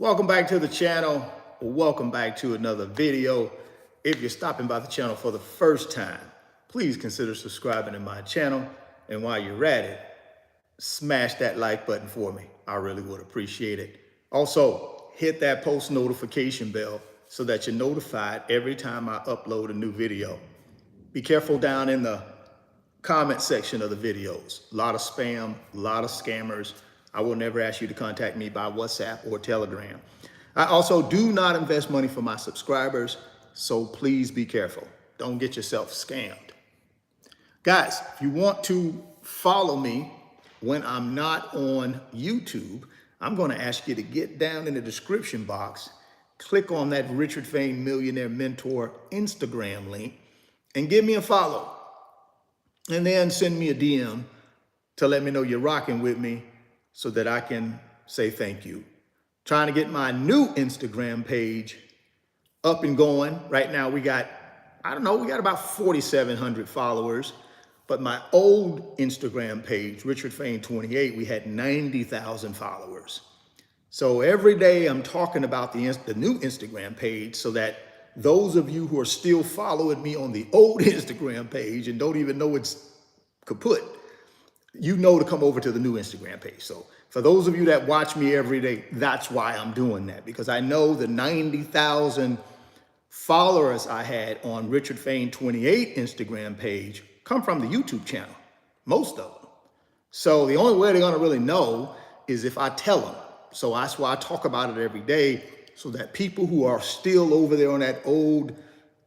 Welcome back to the channel. Welcome back to another video. If you're stopping by the channel for the first time, please consider subscribing to my channel. And while you're at it, smash that like button for me. I really would appreciate it. Also, hit that post notification bell so that you're notified every time I upload a new video. Be careful down in the comment section of the videos. A lot of spam, a lot of scammers. I will never ask you to contact me by WhatsApp or Telegram. I also do not invest money for my subscribers, so please be careful. Don't get yourself scammed. Guys, if you want to follow me when I'm not on YouTube, I'm going to ask you to get down in the description box, click on that Richard Fain Millionaire Mentor Instagram link, and give me a follow. And then send me a DM to let me know you're rocking with me so that I can say thank you. Trying to get my new Instagram page up and going. Right now we got, we got about 4,700 followers. But my old Instagram page, Richard Fain 28, we had 90,000 followers. So every day I'm talking about the new Instagram page so that those of you who are still following me on the old Instagram page and don't even know it's kaput, you know to come over to the new Instagram page. So for those of you that watch me every day, that's why I'm doing that, because I know the 90,000 followers I had on Richard Fain 28 Instagram page come from the YouTube channel, most of them. So the only way they're gonna really know is if I tell them. So that's why I talk about it every day, so that people who are still over there on that old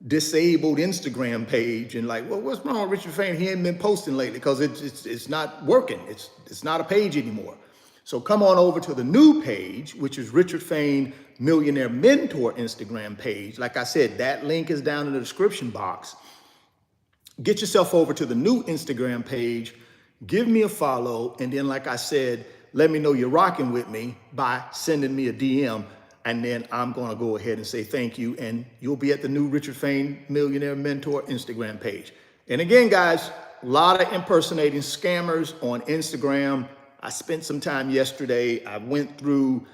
disabled Instagram page and like, well, what's wrong with Richard Fain? He ain't been posting lately because it's not working. It's not a page anymore. So come on over to the new page, which is Richard Fain Millionaire Mentor Instagram page. Like I said, that link is down in the description box. Get yourself over to the new Instagram page, give me a follow, and then like I said, let me know you're rocking with me by sending me a DM. And then I'm going to go ahead and say thank you. And you'll be at the new Richard Fain Millionaire Mentor Instagram page. And again, guys, a lot of impersonating scammers on Instagram. I spent some time yesterday. I went through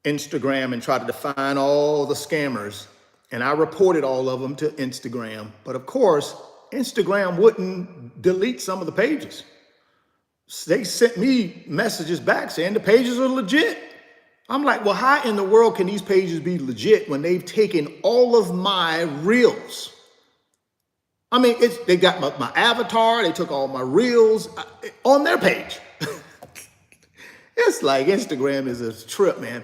Instagram and tried to define all the scammers. And I reported all of them to Instagram. But of course, Instagram wouldn't delete some of the pages. They sent me messages back saying the pages are legit. I'm like, well, how in the world can these pages be legit when they've taken all of my reels? I mean, they got my avatar, they took all my reels on their page. It's like Instagram is a trip, man.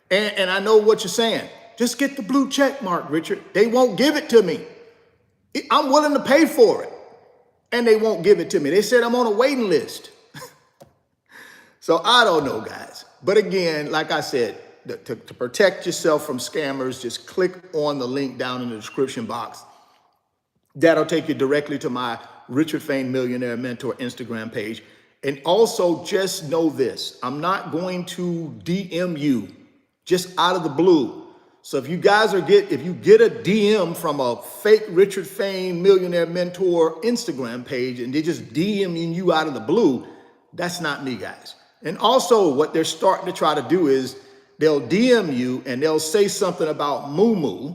And I know what you're saying. Just get the blue check mark, Richard. They won't give it to me. I'm willing to pay for it. And they won't give it to me. They said I'm on a waiting list. So I don't know, guys. But again, like I said, to protect yourself from scammers, just click on the link down in the description box. That'll take you directly to my Richard Fain Millionaire Mentor Instagram page. And also just know this, I'm not going to DM you just out of the blue. So if you guys if you get a DM from a fake Richard Fain Millionaire Mentor Instagram page and they just DMing you out of the blue, that's not me, guys. And also what they're starting to try to do is they'll DM you and they'll say something about Moo,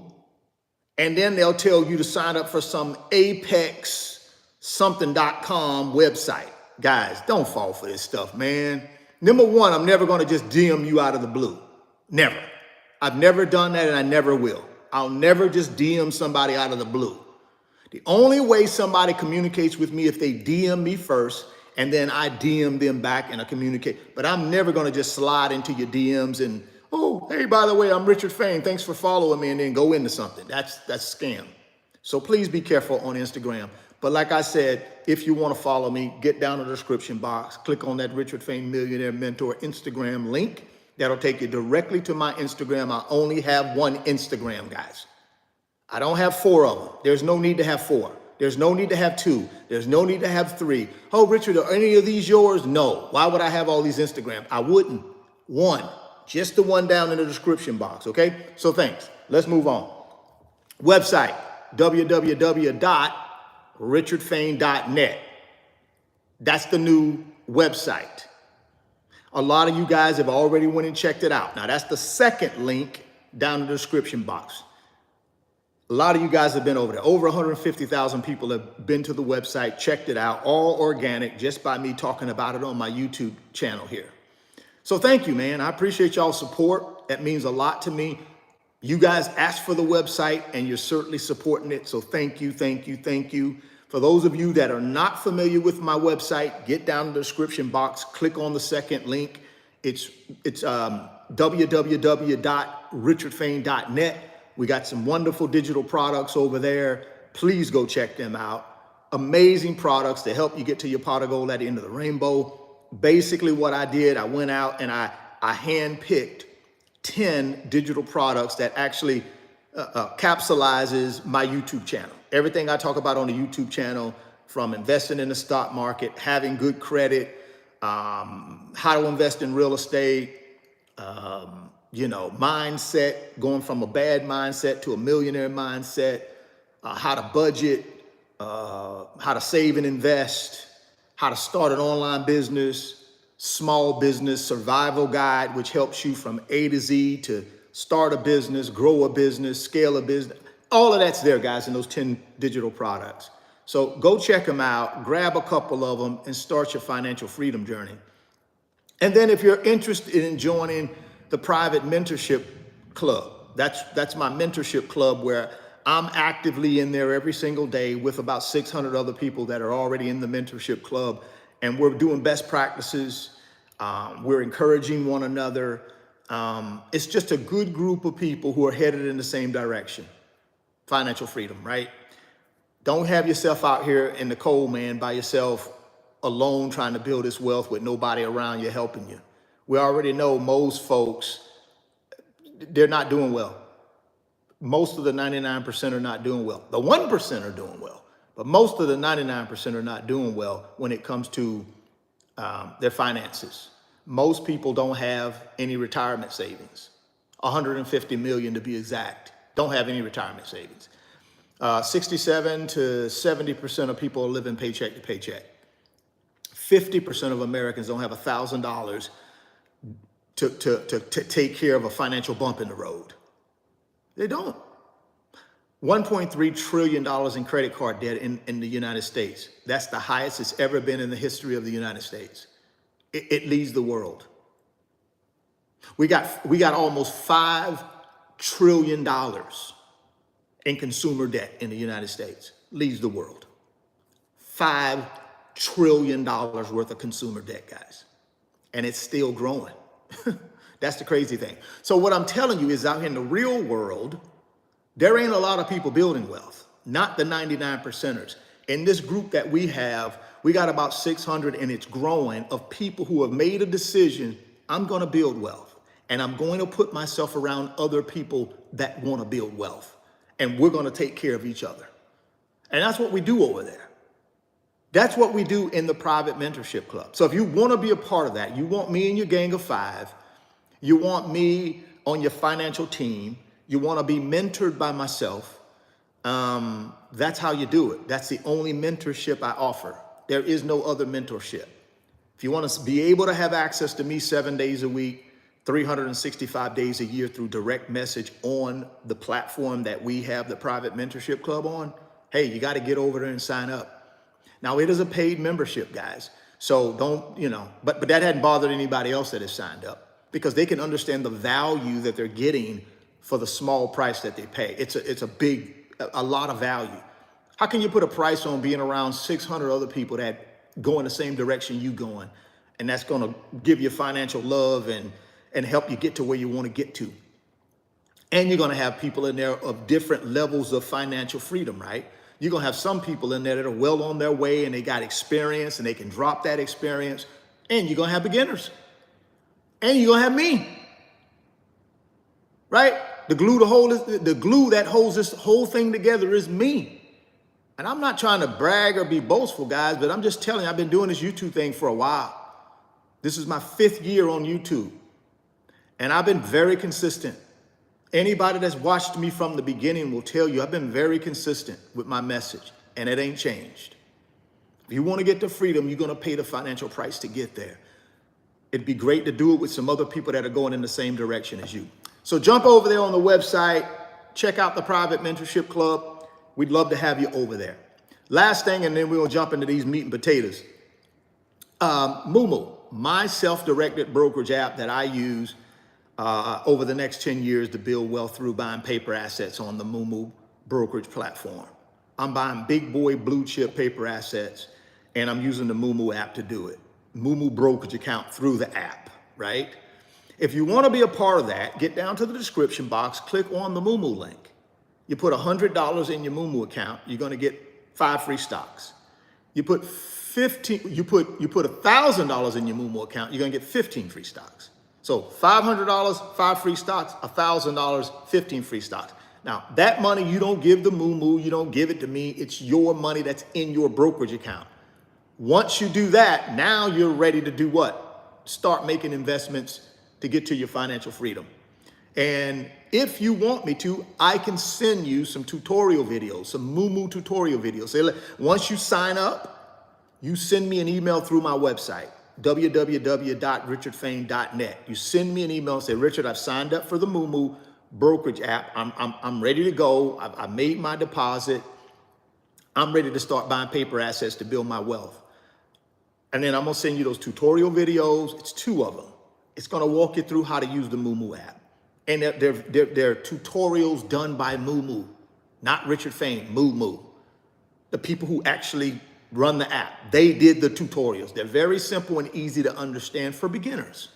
and then they'll tell you to sign up for some Apex something.com website. Guys, don't fall for this stuff, man. Number one, I'm never going to just DM you out of the blue. Never. I've never done that and I never will. I'll never just DM somebody out of the blue. The only way somebody communicates with me if they DM me first, and then I DM them back and I communicate. But I'm never going to just slide into your DMs and, oh, hey, by the way, I'm Richard Fain. Thanks for following me, and then go into something. That's scam. So please be careful on Instagram. But like I said, if you want to follow me, get down in the description box. Click on that Richard Fain Millionaire Mentor Instagram link. That'll take you directly to my Instagram. I only have one Instagram, guys. I don't have 4 of them. There's no need to have 4. There's no need to have 2. There's no need to have 3. Oh, Richard, are any of these yours? No. Why would I have all these Instagrams? I wouldn't. 1. Just the one down in the description box, okay? So thanks. Let's move on. Website, www.richardfain.net. That's the new website. A lot of you guys have already went and checked it out. Now, that's the second link down in the description box. A lot of you guys have been over there. Over 150,000 people have been to the website, checked it out, all organic, just by me talking about it on my YouTube channel here. So thank you, man. I appreciate y'all's support. That means a lot to me. You guys asked for the website and you're certainly supporting it. So thank you, thank you, thank you. For those of you that are not familiar with my website, get down in the description box, click on the second link. It's www.richardfain.net. We got some wonderful digital products over there. Please go check them out. Amazing products to help you get to your pot of gold at the end of the rainbow. Basically what I did, I went out and I handpicked 10 digital products that actually capsulizes my YouTube channel. Everything I talk about on the YouTube channel, from investing in the stock market, having good credit, how to invest in real estate, mindset, going from a bad mindset to a millionaire mindset, how to budget, how to save and invest, how to start an online business, small business survival guide, which helps you from A to Z to start a business, grow a business, scale a business. All of that's there, guys, in those 10 digital products. So go check them out, grab a couple of them, and start your financial freedom journey. And then if you're interested in joining the private mentorship club, that's my mentorship club where I'm actively in there every single day with about 600 other people that are already in the mentorship club. And we're doing best practices. We're encouraging one another. It's just a good group of people who are headed in the same direction. Financial freedom, right? Don't have yourself out here in the cold, man, by yourself, alone, trying to build this wealth with nobody around you helping you. We already know most folks, they're not doing well. Most of the 99% are not doing well. The 1% are doing well, but most of the 99% are not doing well when it comes to their finances. Most people don't have any retirement savings. 150 million to be exact, don't have any retirement savings. 67 to 70% of people are living paycheck to paycheck. 50% of Americans don't have $1,000 to take care of a financial bump in the road. They don't. $1.3 trillion in credit card debt in the United States. That's the highest it's ever been in the history of the United States. It leads the world. We got almost $5 trillion in consumer debt in the United States. Leads the world. $5 trillion worth of consumer debt, guys. And it's still growing. That's the crazy thing. So what I'm telling you is, out here in the real world, there ain't a lot of people building wealth, not the 99%ers. In this group that we have, we got about 600, and it's growing, of people who have made a decision, I'm going to build wealth, and I'm going to put myself around other people that want to build wealth, and we're going to take care of each other. And that's what we do over there. That's what we do in the private mentorship club. So if you want to be a part of that, you want me in your gang of 5, you want me on your financial team, you want to be mentored by myself, that's how you do it. That's the only mentorship I offer. There is no other mentorship. If you want to be able to have access to me 7 days a week, 365 days a year through direct message on the platform that we have the private mentorship club on, hey, you got to get over there and sign up. Now, it is a paid membership, guys. So don't, but that hadn't bothered anybody else that has signed up, because they can understand the value that they're getting for the small price that they pay. It's a lot of value. How can you put a price on being around 600 other people that go in the same direction you going, and that's going to give you financial love and help you get to where you want to get to? And you're going to have people in there of different levels of financial freedom, right? You're going to have some people in there that are well on their way and they got experience and they can drop that experience. And you're going to have beginners. And you're going to have me. Right? The glue that holds this whole thing together is me. And I'm not trying to brag or be boastful, guys, but I'm just telling you, I've been doing this YouTube thing for a while. This is my 5th year on YouTube. And I've been very consistent. Anybody that's watched me from the beginning will tell you I've been very consistent with my message, and it ain't changed. If you want to get to freedom, you're going to pay the financial price to get there. It'd be great to do it with some other people that are going in the same direction as you. So jump over there on the website, check out the private mentorship club. We'd love to have you over there. Last thing, and then we'll jump into these meat and potatoes. Moomoo, my self-directed brokerage app that I use over the next 10 years to build wealth through buying paper assets on the Moomoo brokerage platform. I'm buying big boy blue chip paper assets, and I'm using the Moomoo app to do it. Moomoo brokerage account through the app, right? If you want to be a part of that, get down to the description box, click on the Moomoo link. You put $100 in your Moomoo account, you're going to get 5 free stocks. You put $1,000 in your Moomoo account, you're going to get 15 free stocks. So $500, 5 free stocks, $1,000, 15 free stocks. Now, that money you don't give the Moomoo, you don't give it to me. It's your money that's in your brokerage account. Once you do that, now you're ready to do what? Start making investments to get to your financial freedom. And if you want me to, I can send you some tutorial videos, some Moomoo tutorial videos. So once you sign up, you send me an email through my website, www.richardfain.net. You send me an email and say, Richard, I've signed up for the Moomoo brokerage app. I'm ready to go. I made my deposit. I'm ready to start buying paper assets to build my wealth. And then I'm gonna send you those tutorial videos. It's 2 of them. It's gonna walk you through how to use the Moomoo app. And they're tutorials done by Moomoo, not Richard Fain, Moomoo. The people who actually run the app, they did the tutorials. They're very simple and easy to understand for beginners,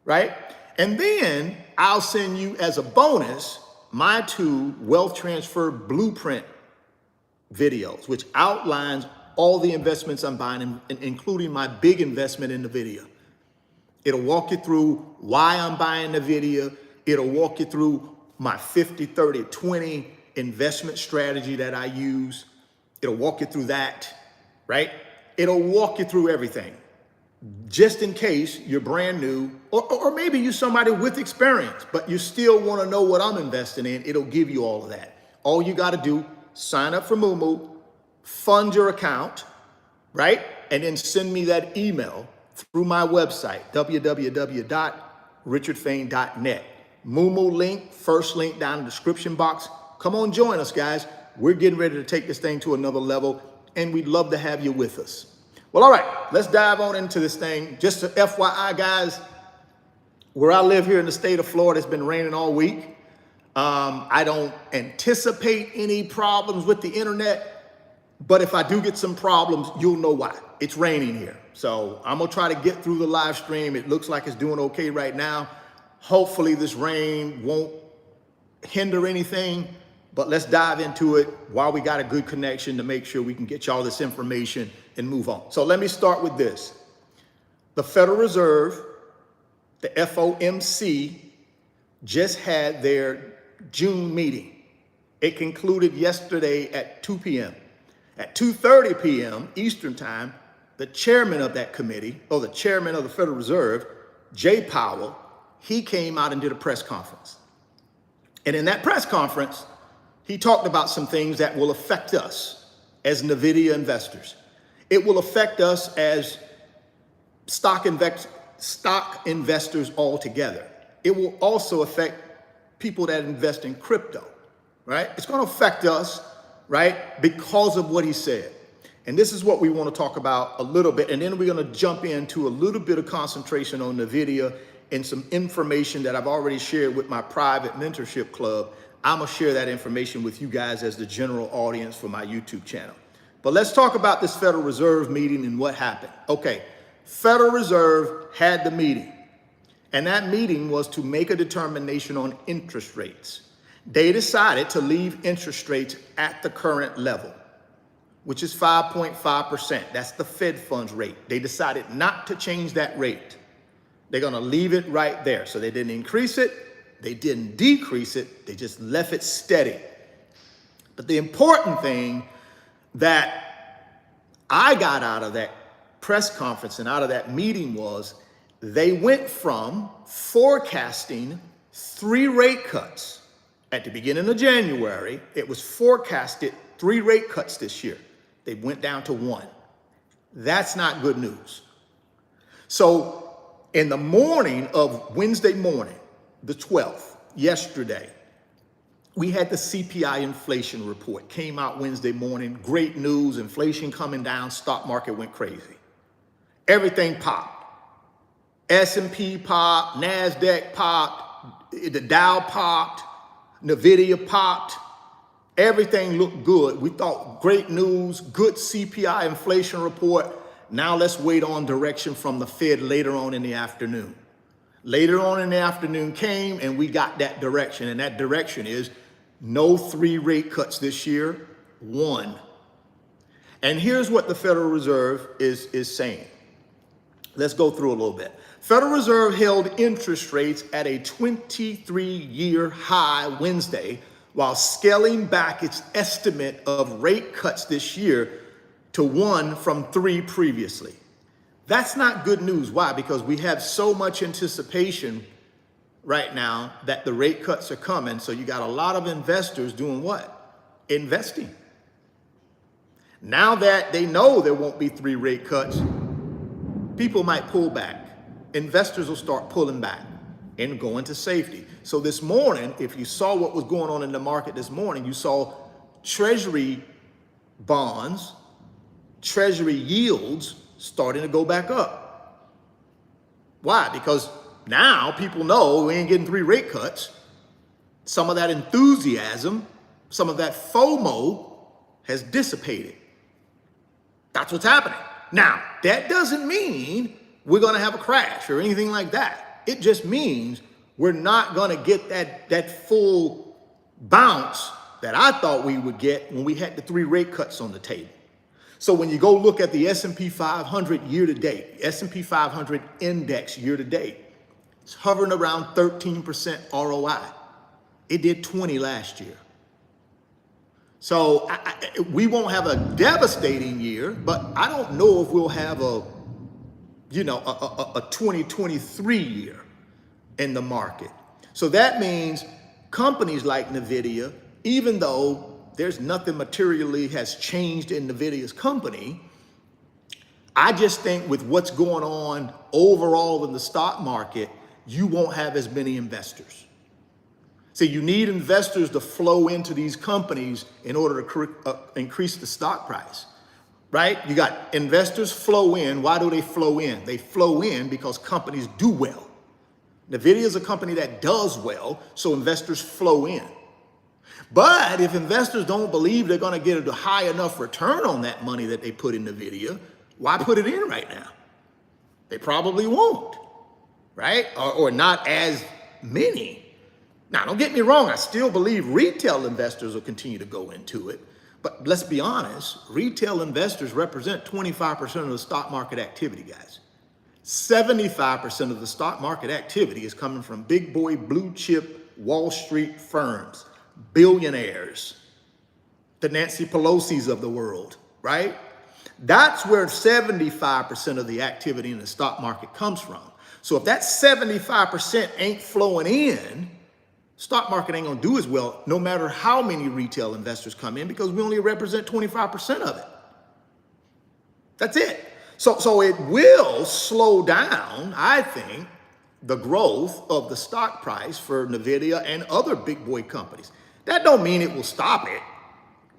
right? And then I'll send you as a bonus my 2 wealth transfer blueprint videos, which outlines all the investments I'm buying, including my big investment in Nvidia. It'll walk you through why I'm buying Nvidia. It'll walk you through my 50, 30, 20 investment strategy that I use. It'll walk you through that, right? It'll walk you through everything. Just in case you're brand new, or maybe you're somebody with experience, but you still want to know what I'm investing in, it'll give you all of that. All you got to do, sign up for Moomoo, fund your account, right? And then send me that email through my website, www.richardfain.net. Moomoo link, first link down in the description box. Come on, join us, guys. We're getting ready to take this thing to another level, and we'd love to have you with us. Well, all right, let's dive on into this thing. Just a FYI, guys, where I live here in the state of Florida, it's been raining all week. I don't anticipate any problems with the internet, but if I do get some problems, you'll know why. It's raining here. So I'm gonna try to get through the live stream. It looks like it's doing okay right now. Hopefully this rain won't hinder anything, but let's dive into it while we got a good connection to make sure we can get y'all this information and move on. So let me start with this. The Federal Reserve, the FOMC, just had their June meeting. It concluded yesterday at 2 p.m. At 2:30 p.m. Eastern time, the chairman of that committee, or the chairman of the Federal Reserve, Jay Powell, he came out and did a press conference. And in that press conference, he talked about some things that will affect us as Nvidia investors. It will affect us as stock investors altogether. It will also affect people that invest in crypto, right? It's going to affect us, right, because of what he said. And this is what we want to talk about a little bit. And then we're going to jump into a little bit of concentration on Nvidia and some information that I've already shared with my private mentorship club. I'm going to share that information with you guys as the general audience for my YouTube channel. But let's talk about this Federal Reserve meeting and what happened. Okay, Federal Reserve had the meeting, and that meeting was to make a determination on interest rates. They decided to leave interest rates at the current level, which is 5.5%. That's the Fed funds rate. They decided not to change that rate. They're going to leave it right there. So they didn't increase it. They didn't decrease it. They just left it steady. But the important thing that I got out of that press conference and out of that meeting was they went from forecasting 3 rate cuts. At the beginning of January, it was forecasted 3 rate cuts this year. They went down to 1. That's not good news. So In the morning of Wednesday morning, the 12th, yesterday, we had the CPI inflation report. Came out Wednesday morning. Great news. Inflation coming down. Stock market went crazy. Everything popped. S&P popped. NASDAQ popped. The Dow popped. Nvidia popped. Everything looked good. We thought great news. Good CPI inflation report. Now let's wait on direction from the Fed later on in the afternoon. Later on in the afternoon came and we got that direction. And that direction is no 3 rate cuts this year, 1. And here's what the Federal Reserve is saying. Let's go through a little bit. Federal Reserve held interest rates at a 23-year high Wednesday while scaling back its estimate of rate cuts this year to 1 from 3 previously. That's not good news. Why? Because we have so much anticipation right now that the rate cuts are coming. So you got a lot of investors doing what? Investing. Now that they know there won't be 3 rate cuts, people might pull back. Investors will start pulling back and go into safety. So this morning, if you saw what was going on in the market this morning, you saw Treasury bonds, Treasury yields starting to go back up. Why? Because now people know we ain't getting 3 rate cuts. Some of that enthusiasm, some of that FOMO has dissipated. That's what's happening. Now, that doesn't mean we're going to have a crash or anything like that. It just means we're not going to get that full bounce that I thought we would get when we had the 3 rate cuts on the table. So when you go look at the S&P 500 year to date, S&P 500 index year to date, it's hovering around 13% ROI. It did 20 last year. So we won't have a devastating year, but I don't know if we'll have a 2023 year in the market. So that means companies like Nvidia, even though there's nothing materially has changed in Nvidia's company, I just think with what's going on overall in the stock market, you won't have as many investors. So you need investors to flow into these companies in order to increase the stock price, right? You got investors flow in. Why do they flow in? They flow in because companies do well. Nvidia is a company that does well, so investors flow in. But if investors don't believe they're going to get a high enough return on that money that they put in Nvidia, why put it in right now? They probably won't, right? Or not as many. Now, don't get me wrong. I still believe retail investors will continue to go into it. But let's be honest, retail investors represent 25% of the stock market activity, guys. 75% of the stock market activity is coming from big boy blue chip Wall Street firms, billionaires, the Nancy Pelosi's of the world, right? That's where 75% of the activity in the stock market comes from. So if that 75% ain't flowing in, stock market ain't gonna do as well, no matter how many retail investors come in, because we only represent 25% of it. That's it. So it will slow down, I think, the growth of the stock price for Nvidia and other big boy companies. That don't mean it will stop it,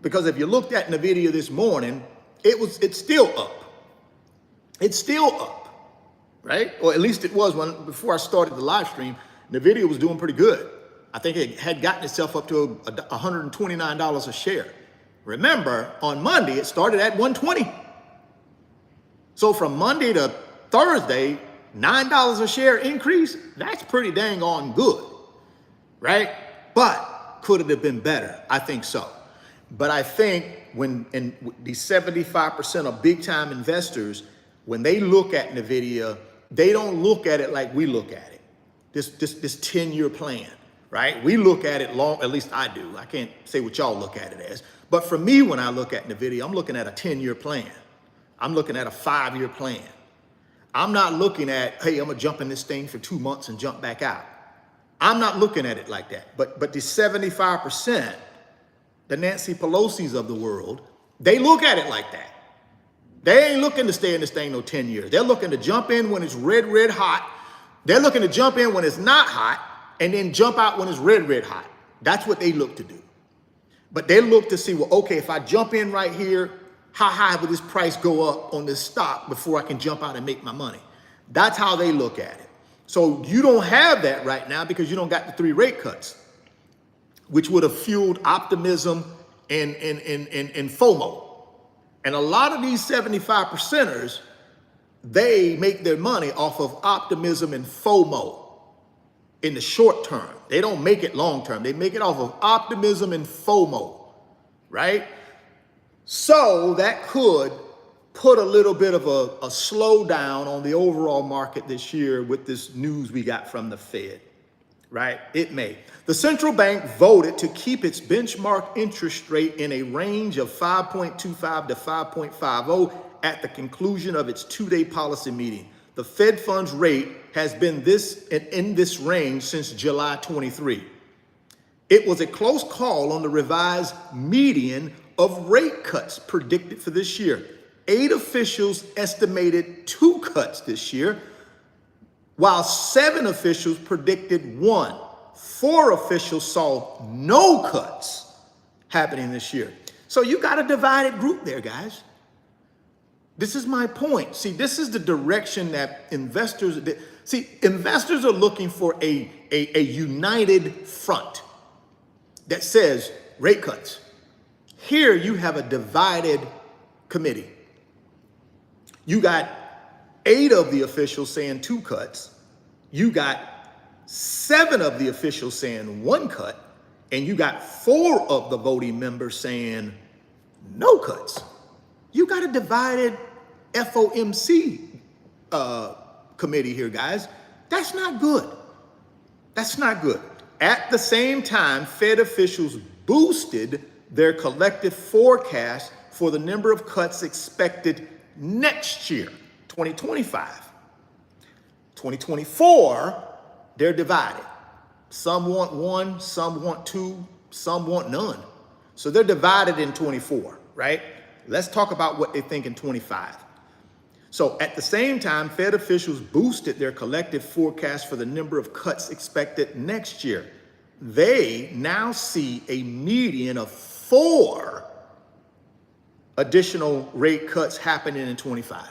because if you looked at Nvidia this morning, it's still up. It's still up, right? Or at least it was before I started the live stream. Nvidia was doing pretty good. I think it had gotten itself up to $129 a share. Remember, on Monday, it started at $120. So from Monday to Thursday, $9 a share increase, that's pretty dang on good, right? But could it have been better? I think so. But I think when the 75% of big time investors, when they look at Nvidia, they don't look at it like we look at it. This 10-year plan, right? We look at it long, at least I do. I can't say what y'all look at it as. But for me, when I look at Nvidia, I'm looking at a 10-year plan. I'm looking at a 5-year plan. I'm not looking at, hey, I'm gonna jump in this thing for 2 months and jump back out. I'm not looking at it like that. But the 75%, the Nancy Pelosi's of the world, they look at it like that. They ain't looking to stay in this thing no 10 years. They're looking to jump in when it's red, red hot They're looking to jump in when it's not hot and then jump out when it's red hot. That's what they look to do. But they look to see, well, okay, if I jump in right here, how high will this price go up on this stock before I can jump out and make my money? That's how they look at it. So you don't have that right now because you don't got the 3 rate cuts, which would have fueled optimism and FOMO. And a lot of these 75%ers, they make their money off of optimism and FOMO in the short term. They don't make it long term. They make it off of optimism and FOMO, right? So that could put a little bit of a slowdown on the overall market this year with this news we got from the Fed, right? It may. The central bank voted to keep its benchmark interest rate in a range of 5.25 to 5.50 at the conclusion of its 2-day policy meeting. The Fed funds rate has been in this range since July 23. It was a close call on the revised median of rate cuts predicted for this year. 8 officials estimated 2 cuts this year, while 7 officials predicted 1. 4 officials saw no cuts happening this year. So you got a divided group there, guys. This is my point. See, this is the direction that investors are looking for a united front that says rate cuts. Here you have a divided committee. You got 8 of the officials saying 2 cuts. You got 7 of the officials saying 1 cut. And you got 4 of the voting members saying no cuts. You got a divided FOMC committee here, guys. That's not good. That's not good. At the same time, Fed officials boosted their collective forecast for the number of cuts expected next year, 2025. 2024, they're divided. Some want 1, some want 2, some want none. So they're divided in 24, right? Let's talk about what they think in 25. So at the same time, Fed officials boosted their collective forecast for the number of cuts expected next year. They now see a median of 4 additional rate cuts happening in 25.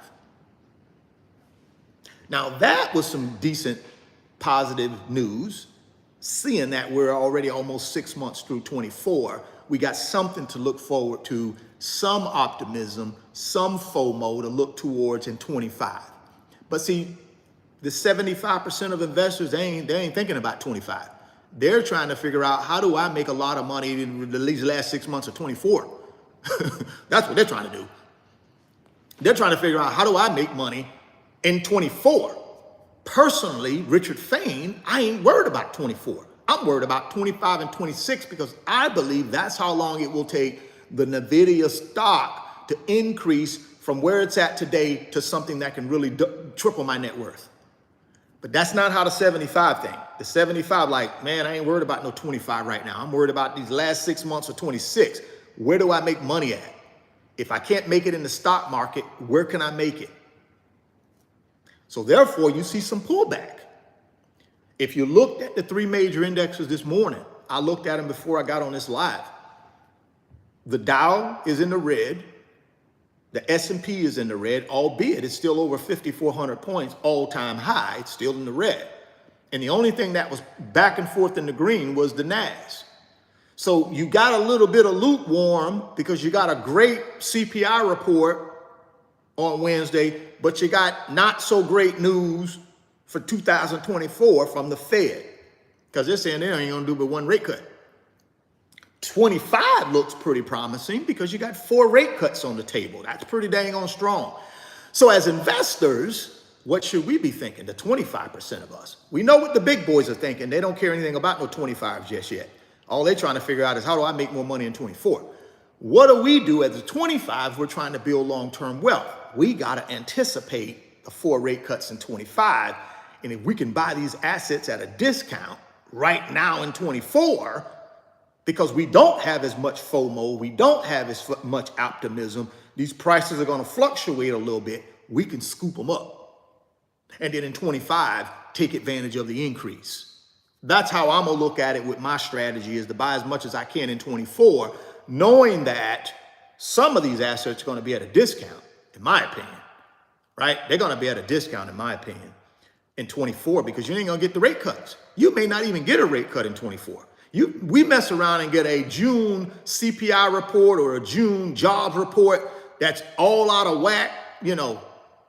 Now that was some decent positive news, seeing that we're already almost 6 months through 24. We got something to look forward to, some optimism, some FOMO to look towards in 25. But see, the 75% of investors, they ain't thinking about 25. They're trying to figure out, how do I make a lot of money in these last 6 months of 24? That's what they're trying to do. They're trying to figure out, how do I make money in 24? Personally, Richard Fain, I ain't worried about 24. I'm worried about 25 and 26 because I believe that's how long it will take the Nvidia stock to increase from where it's at today to something that can really triple my net worth. But that's not how the 75 thing. The 75, like, man, I ain't worried about no 25 right now. I'm worried about these last 6 months of 26. Where do I make money at? If I can't make it in the stock market, where can I make it? So therefore, you see some pullback. If you looked at the 3 major indexes this morning, I looked at them before I got on this live. The Dow is in the red. The S&P is in the red, albeit it's still over 5,400 points, all-time high. It's still in the red. And the only thing that was back and forth in the green was the NAS. So you got a little bit of lukewarm because you got a great CPI report on Wednesday, but you got not so great news for 2024 from the Fed, because they're saying they ain't gonna do but 1 rate cut. 25 looks pretty promising because you got 4 rate cuts on the table. That's pretty dang on strong. So as investors, what should we be thinking? The 25% of us. We know what the big boys are thinking. They don't care anything about no 25s just yet. All they're trying to figure out is, how do I make more money in 24? What do we do as the 25s? We're trying to build long-term wealth. We got to anticipate the 4 rate cuts in 25. And if we can buy these assets at a discount right now in 24, because we don't have as much FOMO, we don't have as much optimism, these prices are going to fluctuate a little bit, we can scoop them up. And then in 25, take advantage of the increase. That's how I'm gonna look at it with my strategy, is to buy as much as I can in 24, knowing that some of these assets are gonna be at a discount, in my opinion, right? They're gonna be at a discount, in my opinion, in 24, because you ain't gonna get the rate cuts. You may not even get a rate cut in 24. We mess around and get a June CPI report or a June jobs report that's all out of whack,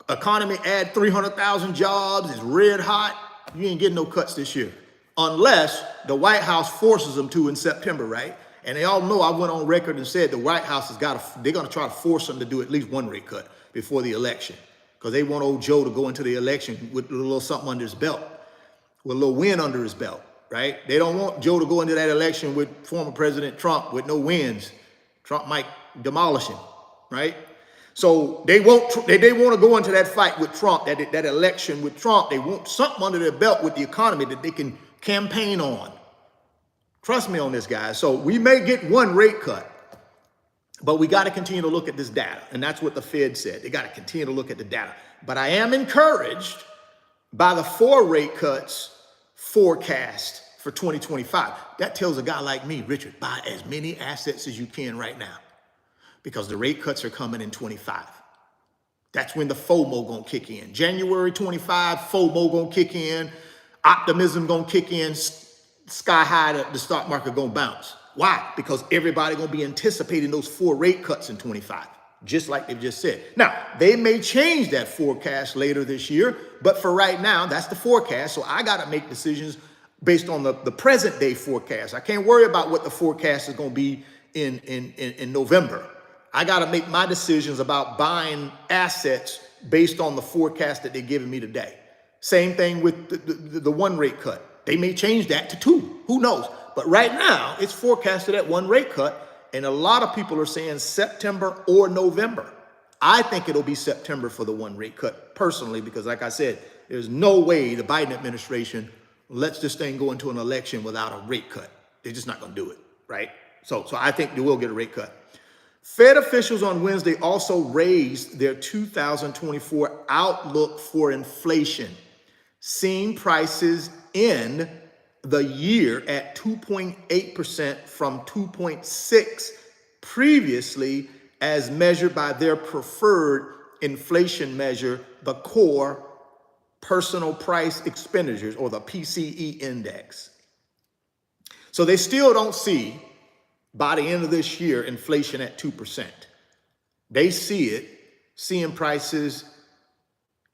economy add 300,000 jobs, is red hot. You ain't getting no cuts this year, unless the White House forces them to in September, right? And they all know I went on record and said the White House they're gonna try to force them to do at least one rate cut before the election, because they want old Joe to go into the election with a little something under his belt, with a little wind under his belt, right? They don't want Joe to go into that election with former President Trump with no wins. Trump might demolish him, right? So they want to go into that fight with Trump, that election with Trump. They want something under their belt with the economy that they can campaign on. Trust me on this, guys. So we may get one rate cut, but we got to continue to look at this data. And that's what the Fed said. They got to continue to look at the data. But I am encouraged by the 4 rate cuts forecast for 2025. That tells a guy like me, Richard, buy as many assets as you can right now, because the rate cuts are coming in 25. That's when the FOMO gonna kick in. January 25, FOMO gonna kick in, optimism gonna kick in, sky high, the stock market gonna bounce. Why? Because everybody gonna be anticipating those 4 rate cuts in 25, just like they've just said. Now, they may change that forecast later this year, but for right now, that's the forecast. So I gotta make decisions based on the present day forecast. I can't worry about what the forecast is gonna be in November. I got to make my decisions about buying assets based on the forecast that they're giving me today. Same thing with the 1 rate cut. They may change that to 2. Who knows? But right now, it's forecasted at 1 rate cut. And a lot of people are saying September or November. I think it'll be September for the 1 rate cut, personally, because like I said, there's no way the Biden administration lets this thing go into an election without a rate cut. They're just not going to do it, right? So I think they will get a rate cut. Fed officials on Wednesday also raised their 2024 outlook for inflation, seeing prices end the year at 2.8% from 2.6% previously, as measured by their preferred inflation measure, the core personal price expenditures, or the PCE index. So they still don't see, by the end of this year, inflation at 2%. They seeing prices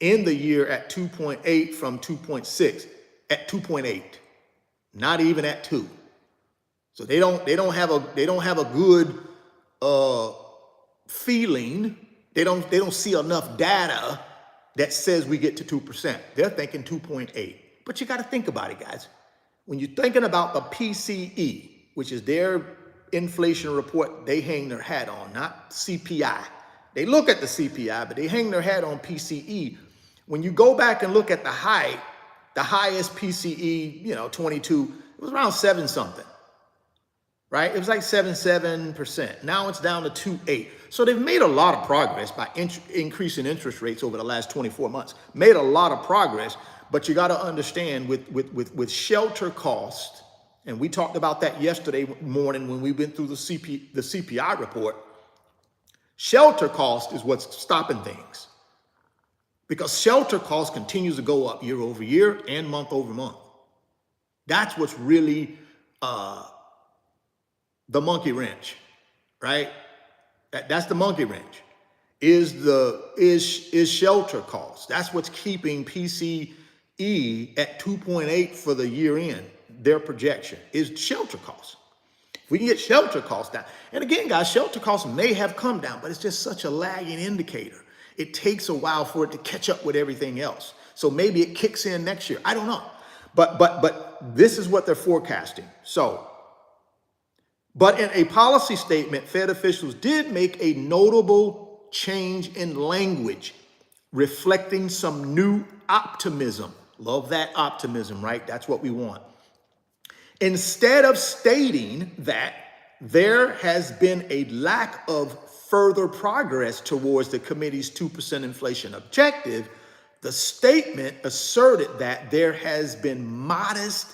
in the year at 2.8 from 2.6, at 2.8, not even at 2. So they don't have a good feeling. They don't see enough data that says we get to 2%. They're thinking 2.8. But you got to think about it, guys. When you're thinking about the PCE, which is their inflation report they hang their hat on, not CPI. They look at the CPI, but they hang their hat on PCE. When you go back and look at the highest PCE, 22, it was around 7 something, right? It was like 7%. Now it's down to 2.8. So they've made a lot of progress by increasing interest rates over the last 24 months. Made a lot of progress, but you got to understand with shelter cost. And we talked about that yesterday morning when we went through the CPI report. Shelter cost is what's stopping things, because shelter cost continues to go up year over year and month over month. That's what's really the monkey wrench, right? That's the monkey wrench. Is shelter cost. That's what's keeping PCE at 2.8 for the year end. Their projection is shelter costs. If we can get shelter costs down, and again, guys, shelter costs may have come down, but it's just such a lagging indicator. It takes a while for it to catch up with everything else. So maybe it kicks in next year. I don't know. But this is what they're forecasting. So, but in a policy statement, Fed officials did make a notable change in language, reflecting some new optimism. Love that optimism, right? That's what we want. Instead of stating that there has been a lack of further progress towards the committee's 2% inflation objective, The statement asserted that there has been modest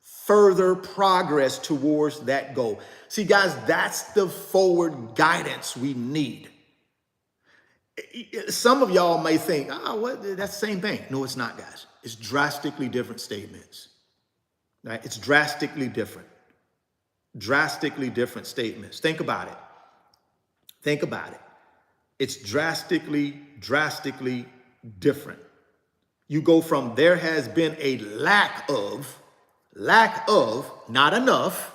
further progress towards that goal. See, guys, that's the forward guidance we need. Some of y'all may think, what? That's the same thing. No, it's not, guys. It's drastically different statements. Right? It's drastically different. Drastically different statements. Think about it. Think about it. It's drastically different. You go from there has been a lack of, not enough,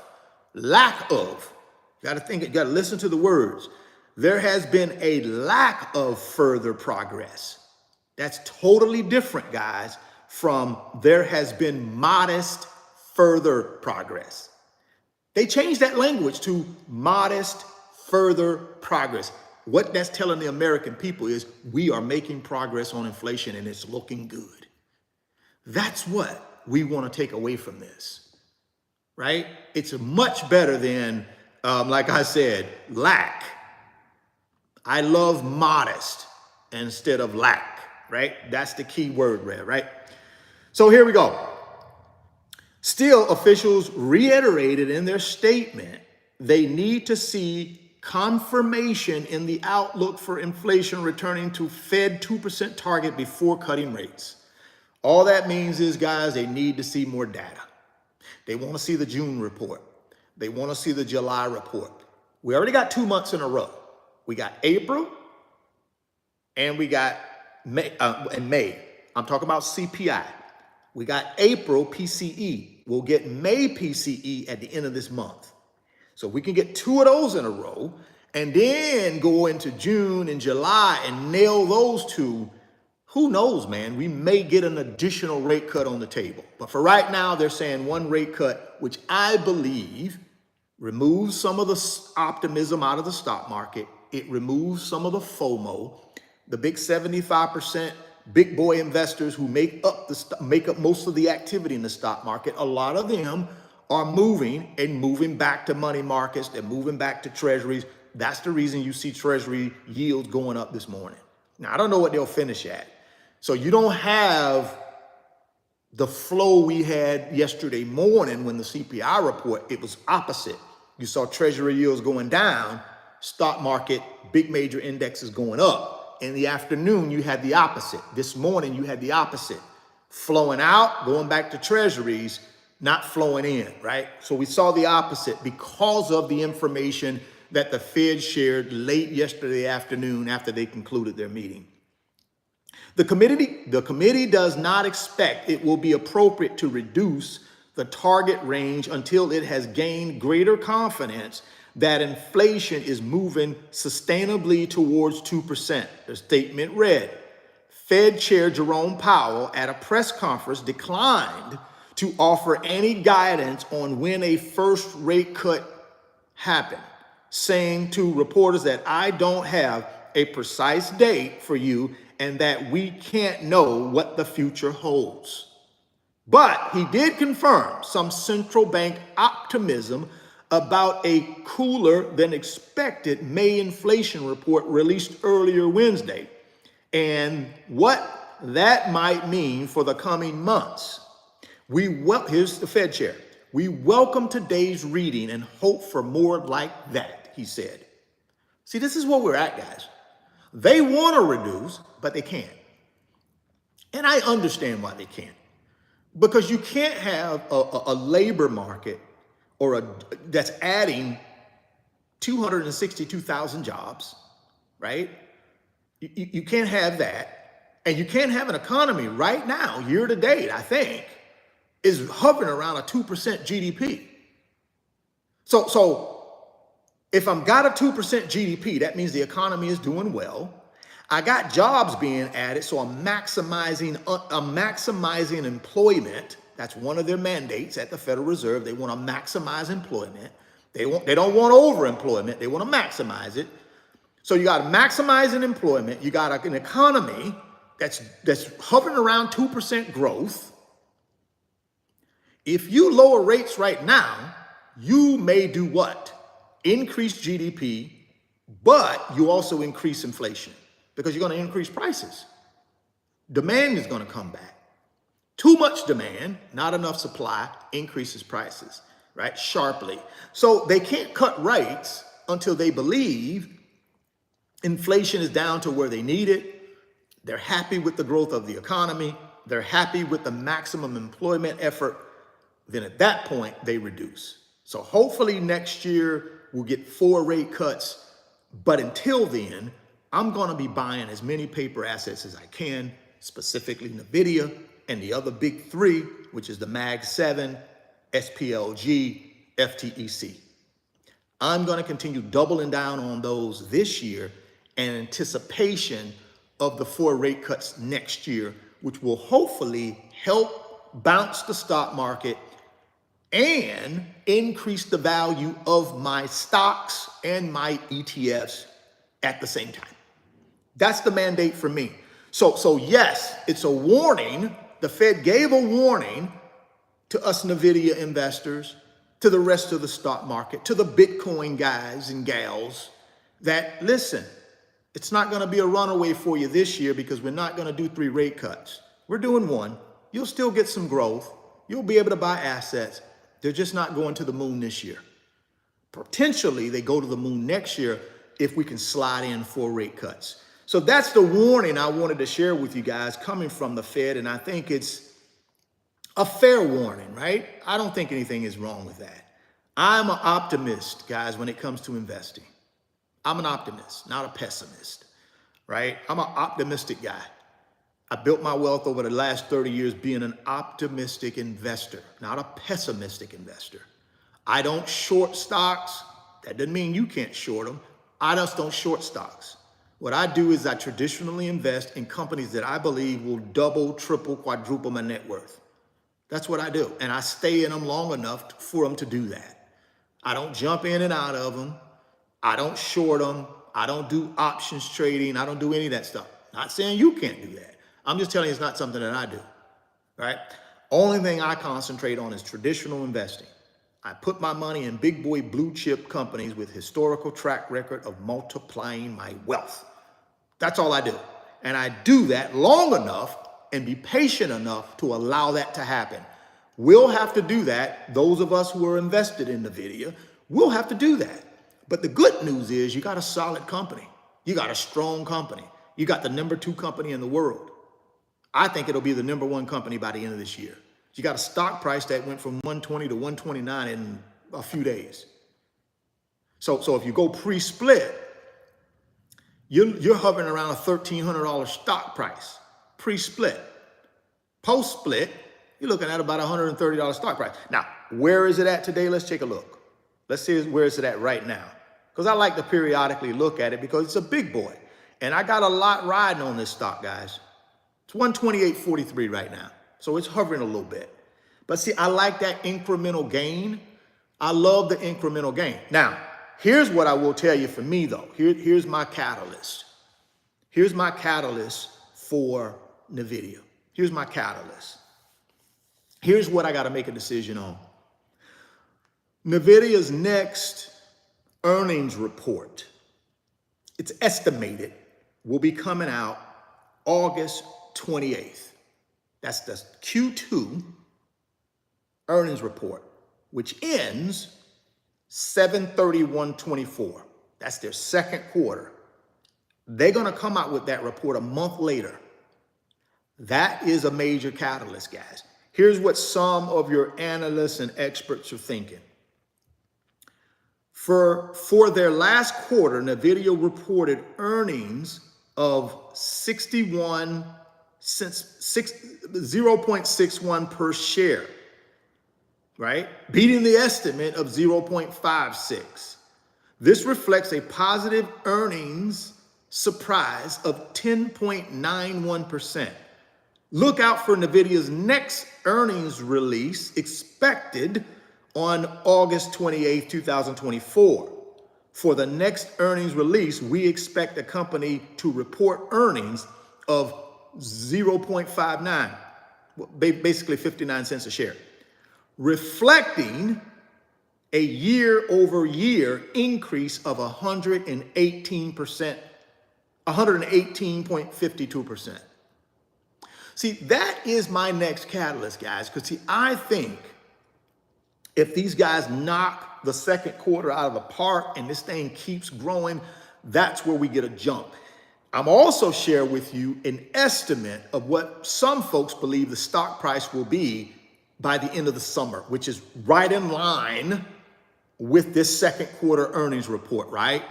lack of. You got to think, you got to listen to the words. There has been a lack of further progress. That's totally different, guys, from there has been modest further progress. They changed that language to modest further progress. What that's telling the American people is we are making progress on inflation and it's looking good. That's what we want to take away from this, right? It's much better than, like I said, lack. I love modest instead of lack, right? That's the key word, right? So here we go. Still, officials reiterated in their statement they need to see confirmation in the outlook for inflation returning to Fed 2% target before cutting rates. All that means is, guys, they need to see more data. They want to see the June report. They want to see the July report. We already got 2 months in a row. We got April and we got May. I'm talking about CPI. We got April PCE. We'll get May PCE at the end of this month. So we can get 2 of those in a row and then go into June and July and nail those 2. Who knows, man? We may get an additional rate cut on the table. But for right now, they're saying 1 rate cut, which I believe removes some of the optimism out of the stock market. It removes some of the FOMO, the big 75% big boy investors who make up most of the activity in the stock market. A lot of them are moving back to money markets. They're moving back to treasuries. That's the reason you see treasury yields going up this morning. Now, I don't know what they'll finish at. So you don't have the flow we had yesterday morning when the CPI report, it was opposite. You saw treasury yields going down, stock market, big major indexes going up. In the afternoon, you had the opposite. This morning, you had the opposite. Flowing out, going back to treasuries, not flowing in, right? So we saw the opposite because of the information that the Fed shared late yesterday afternoon after they concluded their meeting. The committee does not expect it will be appropriate to reduce the target range until it has gained greater confidence that inflation is moving sustainably towards 2%. The statement read, Fed Chair Jerome Powell at a press conference declined to offer any guidance on when a first rate cut happened, saying to reporters that I don't have a precise date for you and that we can't know what the future holds. But he did confirm some central bank optimism about a cooler than expected May inflation report released earlier Wednesday and what that might mean for the coming months. Here's the Fed chair. We welcome today's reading and hope for more like that, he said. See, this is where we're at, guys. They want to reduce, but they can't. And I understand why they can't. Because you can't have a labor market that's adding 262,000 jobs, right? You can't have that. And you can't have an economy right now, year to date, I think, is hovering around a 2% GDP. So if I'm got a 2% GDP, that means the economy is doing well. I got jobs being added, so I'm maximizing employment. That's one of their mandates at the Federal Reserve. They want to maximize employment. They don't want overemployment. They want to maximize it. So you got maximizing employment. You got an economy that's hovering around 2% growth. If you lower rates right now, you may do what? Increase GDP, but you also increase inflation because you're going to increase prices. Demand is going to come back. Too much demand, not enough supply, increases prices, right? Sharply. So they can't cut rates until they believe inflation is down to where they need it. They're happy with the growth of the economy. They're happy with the maximum employment effort. Then at that point, they reduce. So hopefully next year we'll get 4 rate cuts. But until then, I'm going to be buying as many paper assets as I can, specifically Nvidia and the other big 3, which is the Mag 7, SPLG, FTEC. I'm going to continue doubling down on those this year in anticipation of the 4 rate cuts next year, which will hopefully help bounce the stock market and increase the value of my stocks and my ETFs at the same time. That's the mandate for me. So yes, it's a warning. The Fed gave a warning to us Nvidia investors, to the rest of the stock market, to the Bitcoin guys and gals that, listen, it's not going to be a runaway for you this year because we're not going to do 3 rate cuts. We're doing 1. You'll still get some growth. You'll be able to buy assets. They're just not going to the moon this year. Potentially, they go to the moon next year if we can slide in 4 rate cuts. So that's the warning I wanted to share with you guys coming from the Fed, and I think it's a fair warning, right? I don't think anything is wrong with that. I'm an optimist, guys, when it comes to investing. I'm an optimist, not a pessimist, right? I'm an optimistic guy. I built my wealth over the last 30 years being an optimistic investor, not a pessimistic investor. I don't short stocks. That doesn't mean you can't short them. I just don't short stocks. What I do is I traditionally invest in companies that I believe will double, triple, quadruple my net worth. That's what I do. And I stay in them long enough for them to do that. I don't jump in and out of them. I don't short them. I don't do options trading. I don't do any of that stuff. Not saying you can't do that. I'm just telling you it's not something that I do, right? Only thing I concentrate on is traditional investing. I put my money in big boy blue chip companies with historical track record of multiplying my wealth. That's all I do. And I do that long enough and be patient enough to allow that to happen. We'll have to do that. Those of us who are invested in Nvidia, we'll have to do that. But the good news is you got a solid company. You got a strong company. You got the number 2 company in the world. I think it'll be the number 1 company by the end of this year. You got a stock price that went from 120 to 129 in a few days. So if you go pre-split, you're hovering around a $1,300 stock price, pre-split. Post-split, you're looking at about $130 stock price. Now, where is it at today? Let's take a look. Let's see where is it at right now. Because I like to periodically look at it because it's a big boy. And I got a lot riding on this stock, guys. It's 128.43 right now. So it's hovering a little bit. But see, I like that incremental gain. I love the incremental gain. Now, here's what I will tell you for me, though. Here's my catalyst. Here's my catalyst for Nvidia. Here's my catalyst. Here's what I got to make a decision on. Nvidia's next earnings report, it's estimated, will be coming out August 28th. That's the Q2 earnings report, which ends 7/31/24. That's their second quarter. They're going to come out with that report a month later. That is a major catalyst, guys. Here's what some of your analysts and experts are thinking. For their last quarter, Nvidia reported earnings of 0.61 per share, right? Beating the estimate of 0.56. This reflects a positive earnings surprise of 10.91%. Look out for Nvidia's next earnings release expected on August 28, 2024. For the next earnings release, we expect the company to report earnings of 0.59, basically 59 cents a share, reflecting a year-over-year increase of 118%, 118.52%. See, that is my next catalyst, guys, because see, I think if these guys knock the second quarter out of the park and this thing keeps growing, that's where we get a jump. I'm also share with you an estimate of what some folks believe the stock price will be by the end of the summer, which is right in line with this second quarter earnings report, right?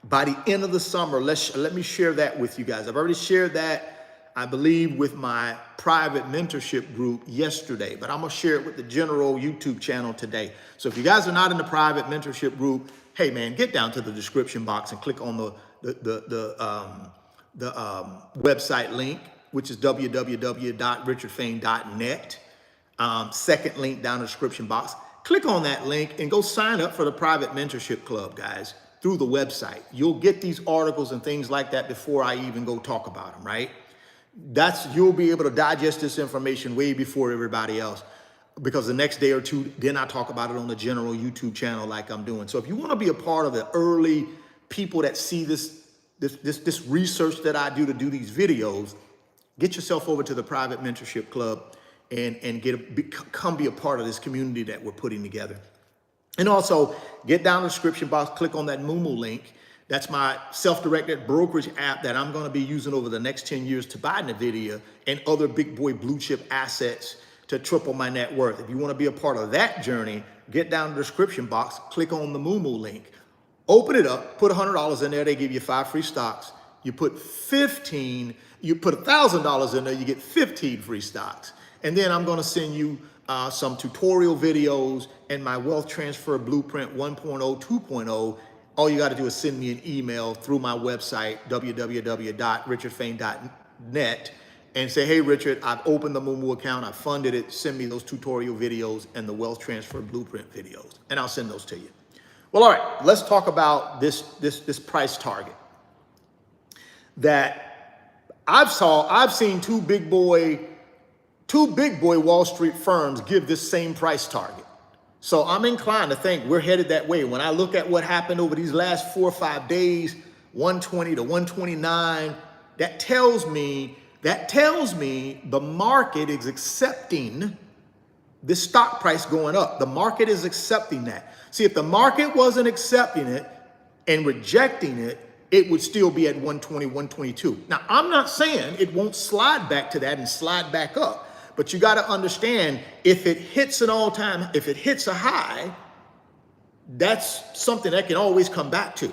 By the end of the summer, let me share that with you guys. I've already shared that, I believe, with my private mentorship group yesterday, but I'm gonna share it with the general YouTube channel today. So if you guys are not in the private mentorship group, hey man, get down to the description box and click on the website link, which is www.richardfain.net. Second link down in the description box. Click on that link and go sign up for the private mentorship club, guys, through the website. You'll get these articles and things like that before I even go talk about them, right? You'll be able to digest this information way before everybody else, because the next day or two, then I talk about it on the general YouTube channel like I'm doing. So if you want to be a part of the early people that see this research that I do to do these videos, get yourself over to the private mentorship club and come be a part of this community that we're putting together. And also get down in the description box, click on that Moomoo link. That's my self-directed brokerage app that I'm going to be using over the next 10 years to buy Nvidia and other big boy blue chip assets to triple my net worth. If you want to be a part of that journey, get down in the description box, click on the Moomoo link, open it up, put $100 in there. They give you 5 free stocks. You put $1,000 in there, you get 15 free stocks. And then I'm going to send you some tutorial videos and my wealth transfer blueprint 1.0, 2.0. All you got to do is send me an email through my website, www.richardfain.net, and say, hey, Richard, I've opened the Moomoo account. I funded it. Send me those tutorial videos and the wealth transfer blueprint videos, and I'll send those to you. Well, all right, let's talk about this price target that I've seen two big boy Wall Street firms give this same price target. So I'm inclined to think we're headed that way. When I look at what happened over these last 4 or 5 days, 120 to 129, that tells me the market is accepting this stock price going up. The market is accepting that. See, if the market wasn't accepting it and rejecting it, it would still be at 120, 122. Now, I'm not saying it won't slide back to that and slide back up. But you got to understand, if it hits an all-time, if it hits a high, that's something that can always come back to.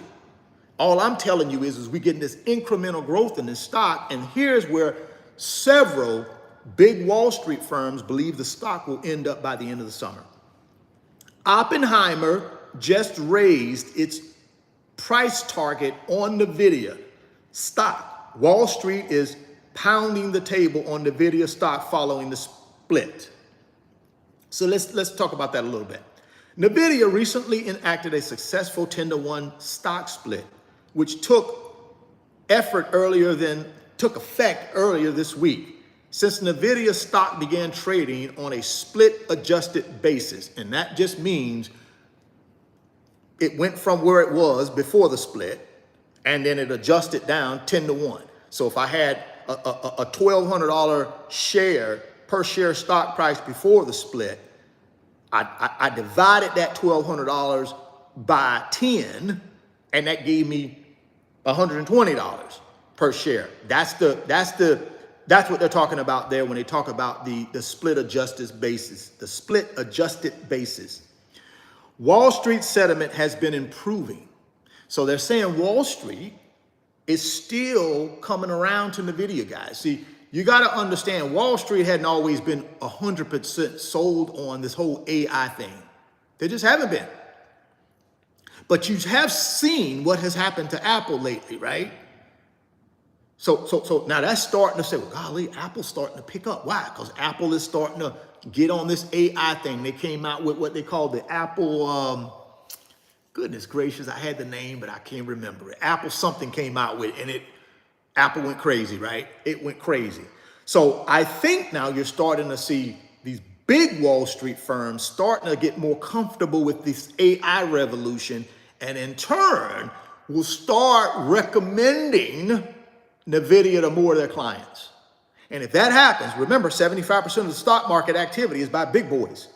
All I'm telling you is we're getting this incremental growth in this stock. And here's where several big Wall Street firms believe the stock will end up by the end of the summer. Oppenheimer just raised its price target on Nvidia stock. Wall Street is pounding the table on Nvidia stock following the split. So let's talk about that a little bit. Nvidia recently enacted a successful 10-to-1 stock split, which took effect earlier this week. Since Nvidia stock began trading on a split adjusted basis, and that just means it went from where it was before the split, and then it adjusted down 10-to-1. So if I had a $1,200 per share stock price before the split, I divided that $1,200 by 10, and that gave me $120 per share. That's what they're talking about there when they talk about the split adjusted basis. The split adjusted basis. Wall Street sentiment has been improving. So they're saying Wall Street is still coming around to Nvidia, guys. See, you got to understand, Wall Street hadn't always been 100% sold on this whole AI thing. They just haven't been. But you have seen what has happened to Apple lately, right? So now that's starting to say, well, golly, Apple's starting to pick up. Why? Because Apple is starting to get on this AI thing. They came out with what they call the Apple, goodness gracious, I had the name, but I can't remember it. Apple something came out with, and Apple went crazy, right? It went crazy. So I think now you're starting to see these big Wall Street firms starting to get more comfortable with this AI revolution, and in turn will start recommending Nvidia to more of their clients. And if that happens, remember 75% of the stock market activity is by big boys.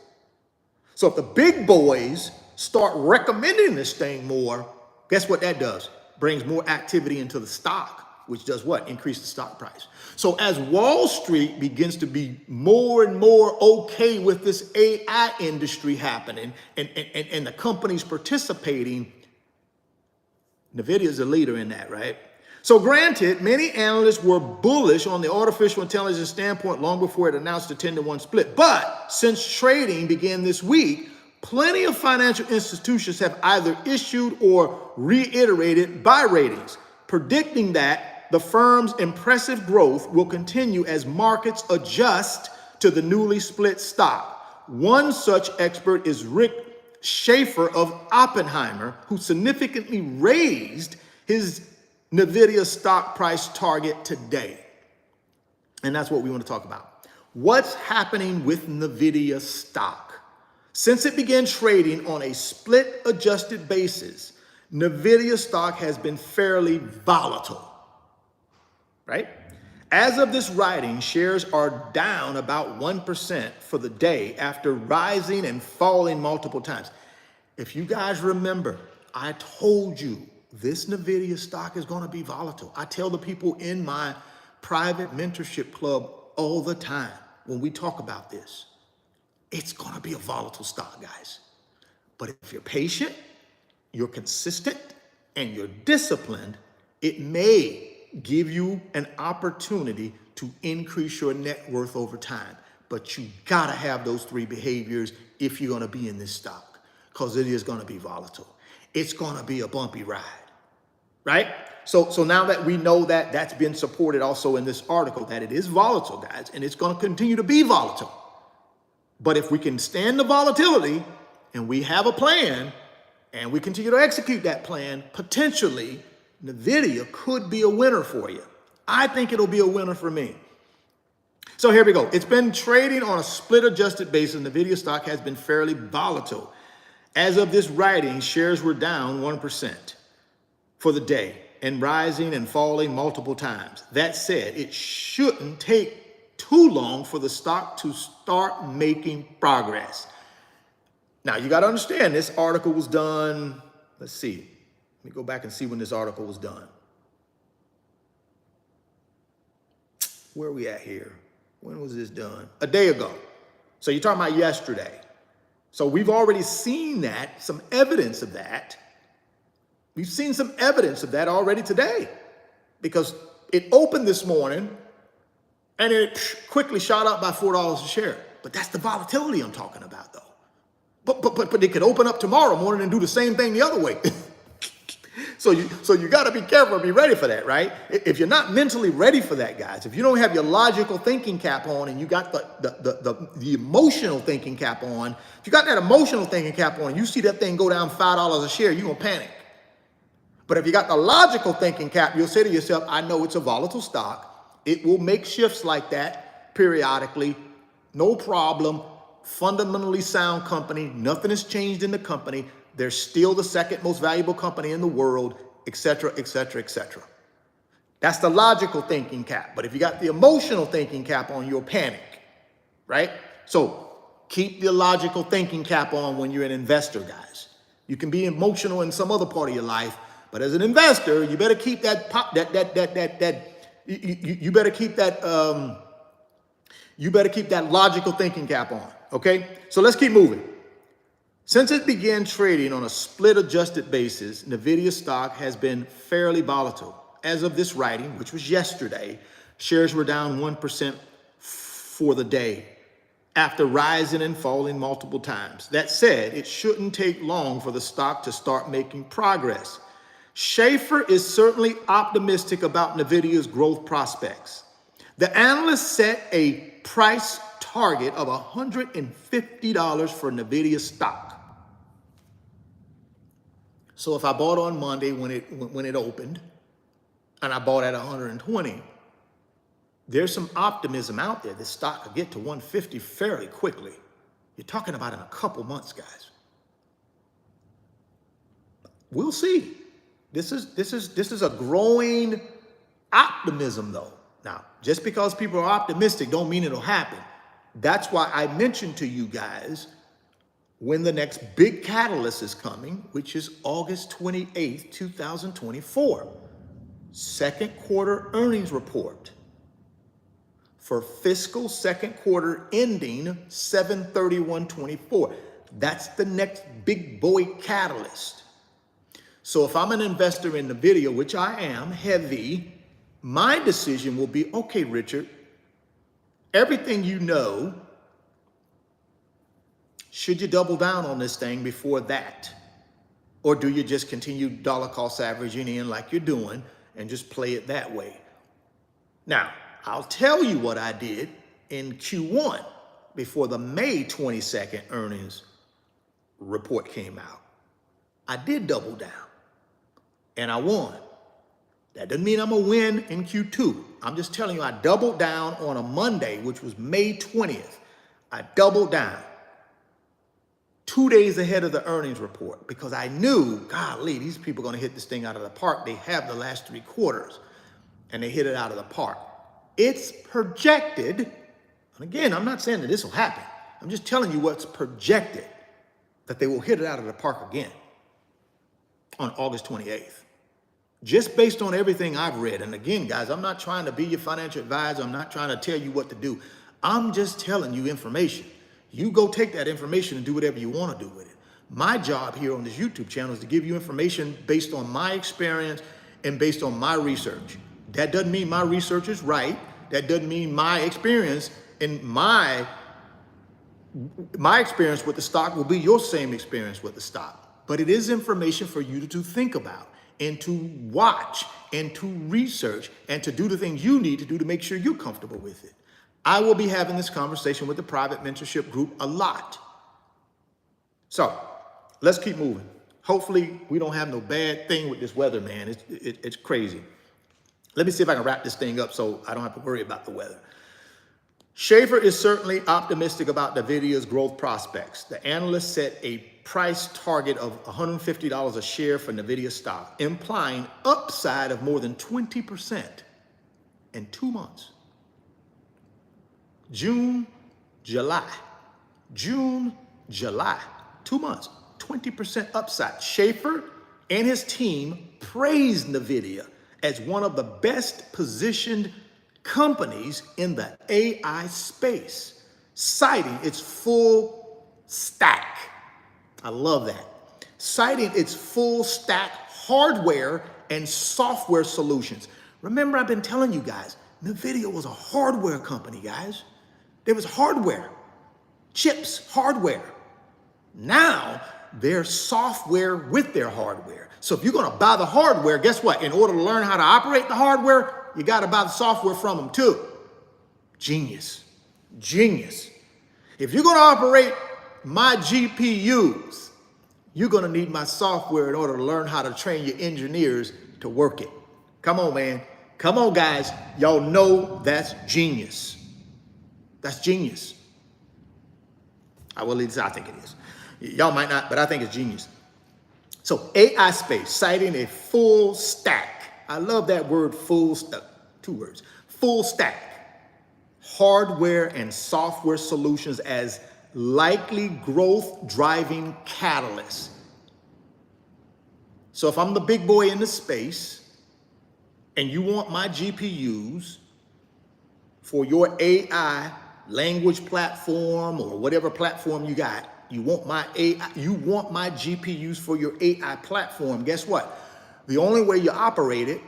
So if the big boys start recommending this thing more, guess what that does? Brings more activity into the stock, which does what? Increase the stock price. So as Wall Street begins to be more and more okay with this AI industry happening and the companies participating, Nvidia is a leader in that, right? So granted, many analysts were bullish on the artificial intelligence standpoint long before it announced a 10-to-1 split. But since trading began this week, plenty of financial institutions have either issued or reiterated buy ratings, predicting that the firm's impressive growth will continue as markets adjust to the newly split stock. One such expert is Rick Schaefer of Oppenheimer, who significantly raised his Nvidia stock price target today. And that's what we want to talk about. What's happening with Nvidia stock? Since it began trading on a split adjusted basis, Nvidia stock has been fairly volatile, right? As of this writing, shares are down about 1% for the day after rising and falling multiple times. If you guys remember, I told you this Nvidia stock is going to be volatile. I tell the people in my private mentorship club all the time when we talk about this, it's going to be a volatile stock, guys. But if you're patient, you're consistent, and you're disciplined, it may give you an opportunity to increase your net worth over time. But you got to have those three behaviors if you're going to be in this stock, because it is going to be volatile. It's going to be a bumpy ride, right? So now that we know that that's been supported also in this article, that it is volatile, guys, and it's going to continue to be volatile. But if we can stand the volatility and we have a plan and we continue to execute that plan, potentially Nvidia could be a winner for you. I think it'll be a winner for me. So here we go. It's been trading on a split adjusted basis. Nvidia stock has been fairly volatile. As of this writing, shares were down 1% for the day and rising and falling multiple times. That said, it shouldn't take too long for the stock to start making progress. Now, you got to understand, this article was done, let's see. Let me go back and see when this article was done. Where are we at here? When was this done? A day ago. So you're talking about yesterday. So we've already seen that, some evidence of that. We've seen some evidence of that already today, because it opened this morning and it quickly shot up by $4 a share. But that's the volatility I'm talking about, though. But it could open up tomorrow morning and do the same thing the other way. So you got to be careful and be ready for that, right? If you're not mentally ready for that, guys, if you don't have your logical thinking cap on and you got the emotional thinking cap on, if you got that emotional thinking cap on, you see that thing go down $5 a share, you're going to panic. But if you got the logical thinking cap, you'll say to yourself, I know it's a volatile stock. It will make shifts like that periodically. No problem. Fundamentally sound company. Nothing has changed in the company. They're still the second most valuable company in the world, et cetera, et cetera, et cetera. That's the logical thinking cap. But if you got the emotional thinking cap on, you'll panic, right? So keep the logical thinking cap on when you're an investor, guys. You can be emotional in some other part of your life, but as an investor, you better keep that you better keep that logical thinking cap on, okay? So let's keep moving. Since it began trading on a split adjusted basis, Nvidia stock has been fairly volatile. As of this writing, which was yesterday, shares were down 1% for the day after rising and falling multiple times. That said, it shouldn't take long for the stock to start making progress. Schaefer is certainly optimistic about Nvidia's growth prospects. The analyst set a price target of $150 for Nvidia stock. So if I bought on Monday when it opened, and I bought at 120, there's some optimism out there. This stock could get to 150 fairly quickly. You're talking about in a couple months, guys. We'll see. This is a growing optimism, though. Now, just because people are optimistic don't mean it'll happen. That's why I mentioned to you guys when the next big catalyst is coming, which is August 28th, 2024. Second quarter earnings report for fiscal second quarter ending 7/31/24. That's the next big boy catalyst. So if I'm an investor in the video, which I am heavy, my decision will be, okay, Richard, everything you know, should you double down on this thing before that? Or do you just continue dollar cost averaging in like you're doing and just play it that way? Now, I'll tell you what I did in Q1 before the May 22nd earnings report came out. I did double down and I won. That doesn't mean I'm gonna win in Q2. I'm just telling you I doubled down on a Monday, which was May 20th. I doubled down 2 days ahead of the earnings report because I knew, golly, these people are gonna hit this thing out of the park. They have the last 3 quarters and they hit it out of the park. It's projected, and again, I'm not saying that this will happen. I'm just telling you what's projected, that they will hit it out of the park again on August 28th. Just based on everything I've read. And again, guys, I'm not trying to be your financial advisor. I'm not trying to tell you what to do. I'm just telling you information. You go take that information and do whatever you want to do with it. My job here on this YouTube channel is to give you information based on my experience and based on my research. That doesn't mean my research is right. That doesn't mean my experience and my experience with the stock will be your same experience with the stock. But it is information for you to think about and to watch and to research and to do the things you need to do to make sure you're comfortable with it. I will be having this conversation with the private mentorship group a lot. So let's keep moving. Hopefully we don't have no bad thing with this weather, man. It's crazy. Let me see if I can wrap this thing up so I don't have to worry about the weather. Schaefer is certainly optimistic about Nvidia's growth prospects. The analyst set a price target of $150 a share for Nvidia stock, implying upside of more than 20% in 2 months. June, July, 2 months, 20% upside. Schaefer and his team praised Nvidia as one of the best positioned companies in the AI space, citing its full stack. I love that. Citing its full stack hardware and software solutions. Remember, I've been telling you guys, Nvidia was a hardware company, guys. There was hardware, chips, hardware. Now, they're software with their hardware. So if you're gonna buy the hardware, guess what? In order to learn how to operate the hardware, you gotta buy the software from them too. Genius, genius. If you're gonna operate my GPUs, you're gonna need my software in order to learn how to train your engineers to work it. Come on, man. Come on, guys. Y'all know that's genius. That's genius. Well, at least I think it is. Y'all might not, but I think it's genius. So AI space, citing a full stack. I love that word, full stack, 2 words. Full stack, hardware and software solutions as likely growth driving catalysts. So if I'm the big boy in the space and you want my GPUs for your AI language platform or whatever platform you got, you want my GPUs for your AI platform, guess what? The only way you operate it,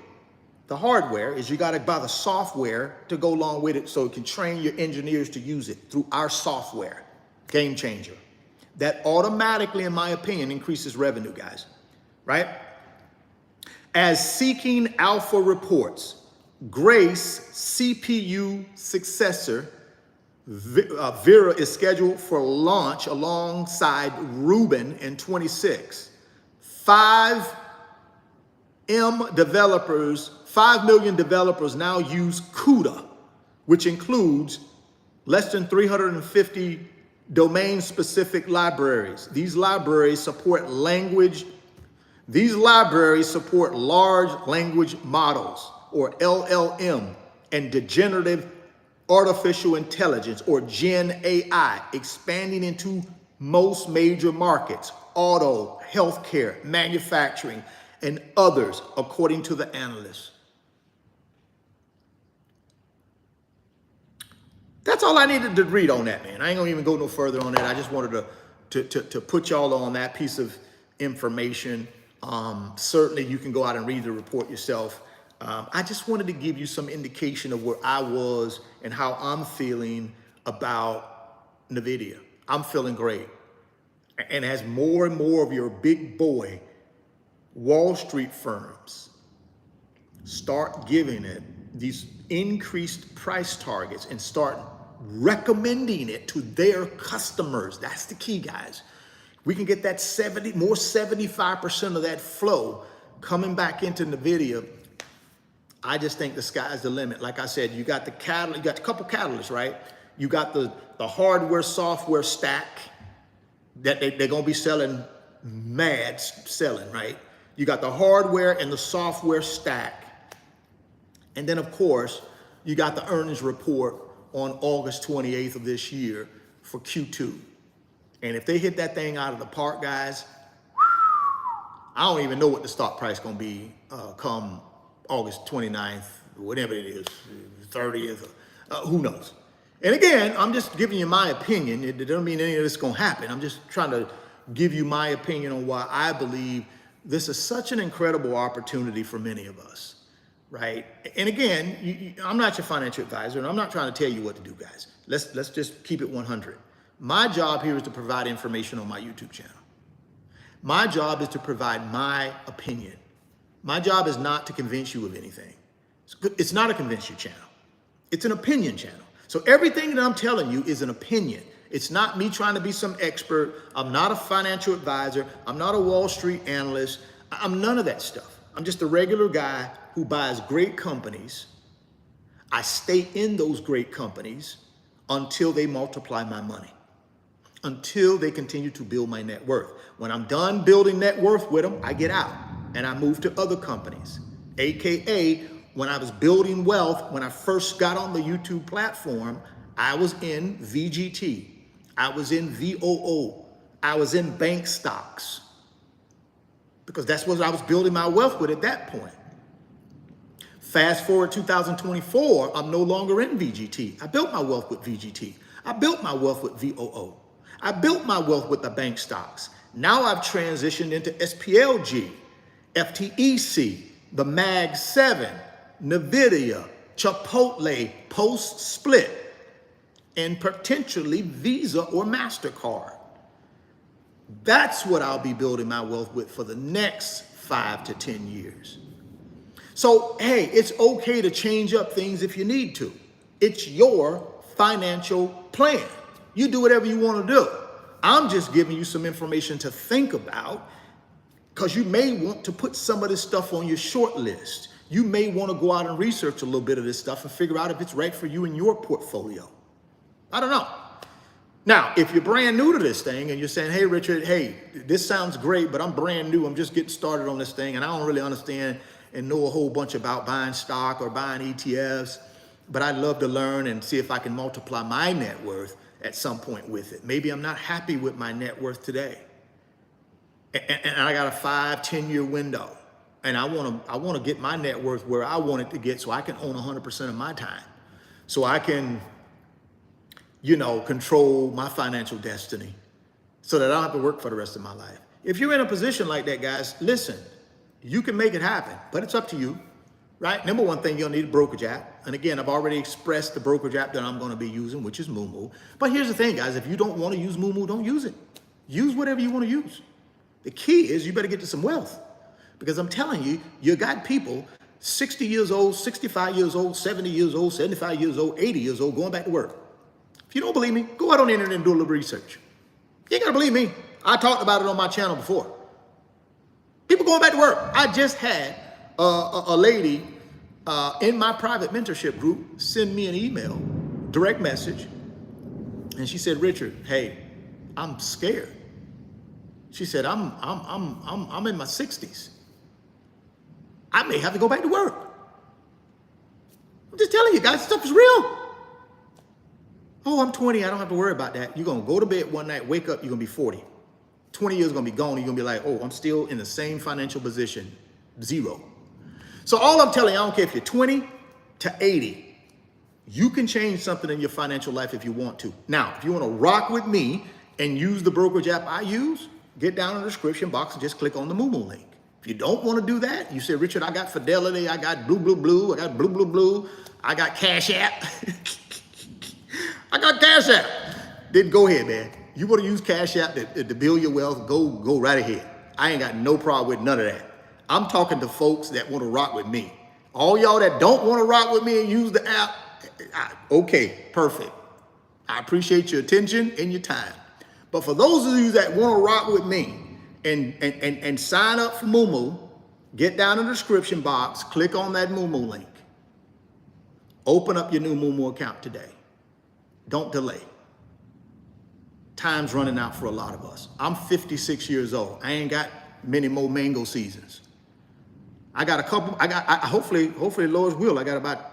the hardware, is you got to buy the software to go along with it so it can train your engineers to use it through our software. Game changer. That automatically, in my opinion, increases revenue, guys, right? As Seeking Alpha reports, Grace CPU successor Vera is scheduled for launch alongside Rubin in 26. 5 million developers now use CUDA, which includes less than 350 domain-specific libraries. These libraries support large language models, or LLM, and degenerative artificial intelligence, or Gen AI, expanding into most major markets: auto, healthcare, manufacturing, and others, according to the analysts. That's all I needed to read on that, man. I ain't gonna even go no further on that. I just wanted to put y'all on that piece of information. Certainly you can go out and read the report yourself. I just wanted to give you some indication of where I was and how I'm feeling about Nvidia. I'm feeling great. And as more and more of your big boy Wall Street firms start giving it these increased price targets and start recommending it to their customers, that's the key, guys. We can get that 75% of that flow coming back into Nvidia. I just think the sky's the limit. Like I said, you got the catalyst, you got a couple catalysts, right? You got the hardware software stack that they're gonna be selling, mad selling, right? You got the hardware and the software stack. And then of course, you got the earnings report on August 28th of this year for Q2. And if they hit that thing out of the park, guys, I don't even know what the stock price gonna be come August 29th, whatever it is, 30th, who knows? And again, I'm just giving you my opinion. It doesn't mean any of this is gonna happen. I'm just trying to give you my opinion on why I believe this is such an incredible opportunity for many of us, right? And again, I'm not your financial advisor, and I'm not trying to tell you what to do, guys. Let's just keep it 100. My job here is to provide information on my YouTube channel. My job is to provide my opinion. My job is not to convince you of anything. It's not a convince you channel. It's an opinion channel. So everything that I'm telling you is an opinion. It's not me trying to be some expert. I'm not a financial advisor. I'm not a Wall Street analyst. I'm none of that stuff. I'm just a regular guy who buys great companies. I stay in those great companies until they multiply my money, until they continue to build my net worth. When I'm done building net worth with them, I get out and I move to other companies. AKA, when I was building wealth, when I first got on the YouTube platform, I was in VGT, I was in VOO, I was in bank stocks, because that's what I was building my wealth with at that point. Fast forward 2024, I'm no longer in VGT. I built my wealth with VGT. I built my wealth with VOO. I built my wealth with the bank stocks. Now I've transitioned into SPLG, FTEC, the MAG 7, Nvidia, Chipotle, post-split, and potentially Visa or MasterCard. That's what I'll be building my wealth with for the next 5 to 10 years. So, hey, it's okay to change up things if you need to. It's your financial plan. You do whatever you want to do. I'm just giving you some information to think about, because you may want to put some of this stuff on your short list. You may want to go out and research a little bit of this stuff and figure out if it's right for you in your portfolio. I don't know. Now, if you're brand new to this thing and you're saying, hey, Richard, hey, this sounds great, but I'm brand new. I'm just getting started on this thing, and I don't really understand and know a whole bunch about buying stock or buying ETFs, but I'd love to learn and see if I can multiply my net worth at some point with it. Maybe I'm not happy with my net worth today, and I got a 5-10 year window, and I want to get my net worth where I want it to get, so I can own 100% of my time, so I can, control my financial destiny, so that I don't have to work for the rest of my life. If you're in a position like that, guys, listen, you can make it happen, but it's up to you, right? Number one thing, you'll need a brokerage app. And again, I've already expressed the brokerage app that I'm going to be using, which is Moomoo. But here's the thing, guys, if you don't want to use Moomoo, don't use it. Use whatever you want to use. The key is you better get to some wealth, because I'm telling you, you got people 60 years old, 65 years old, 70 years old, 75 years old, 80 years old, going back to work. If you don't believe me, go out on the internet and do a little research. You ain't got to believe me. I talked about it on my channel before. People going back to work. I just had a lady in my private mentorship group send me an email, direct message, and she said, Richard, hey, I'm scared. She said, I'm in my 60s. I may have to go back to work. just telling you guys, stuff is real. Oh, I'm 20, I don't have to worry about that. You're gonna go to bed one night, wake up, you're gonna be 40. 20 years gonna be gone, and you're gonna be like, oh, I'm still in the same financial position, zero. So all I'm telling you, I don't care if you're 20 to 80, you can change something in your financial life if you want to. Now, if you wanna rock with me and use the brokerage app I use, get down in the description box and just click on the Moo link. If you don't wanna do that, you say, Richard, I got Fidelity, I got Blue, I got Blue, I got Cash App. I got Cash App. Then go ahead, man. You want to use Cash App to build your wealth, go right ahead. I ain't got no problem with none of that. I'm talking to folks that want to rock with me. All y'all that don't want to rock with me and use the app, okay, perfect. I appreciate your attention and your time. But for those of you that want to rock with me and sign up for Moo, get down in the description box, click on that Moo link. Open up your new Moo account today. Don't delay. Time's running out for a lot of us. I'm 56 years old. I ain't got many more mango seasons. I got a couple, hopefully Lord's will, I got about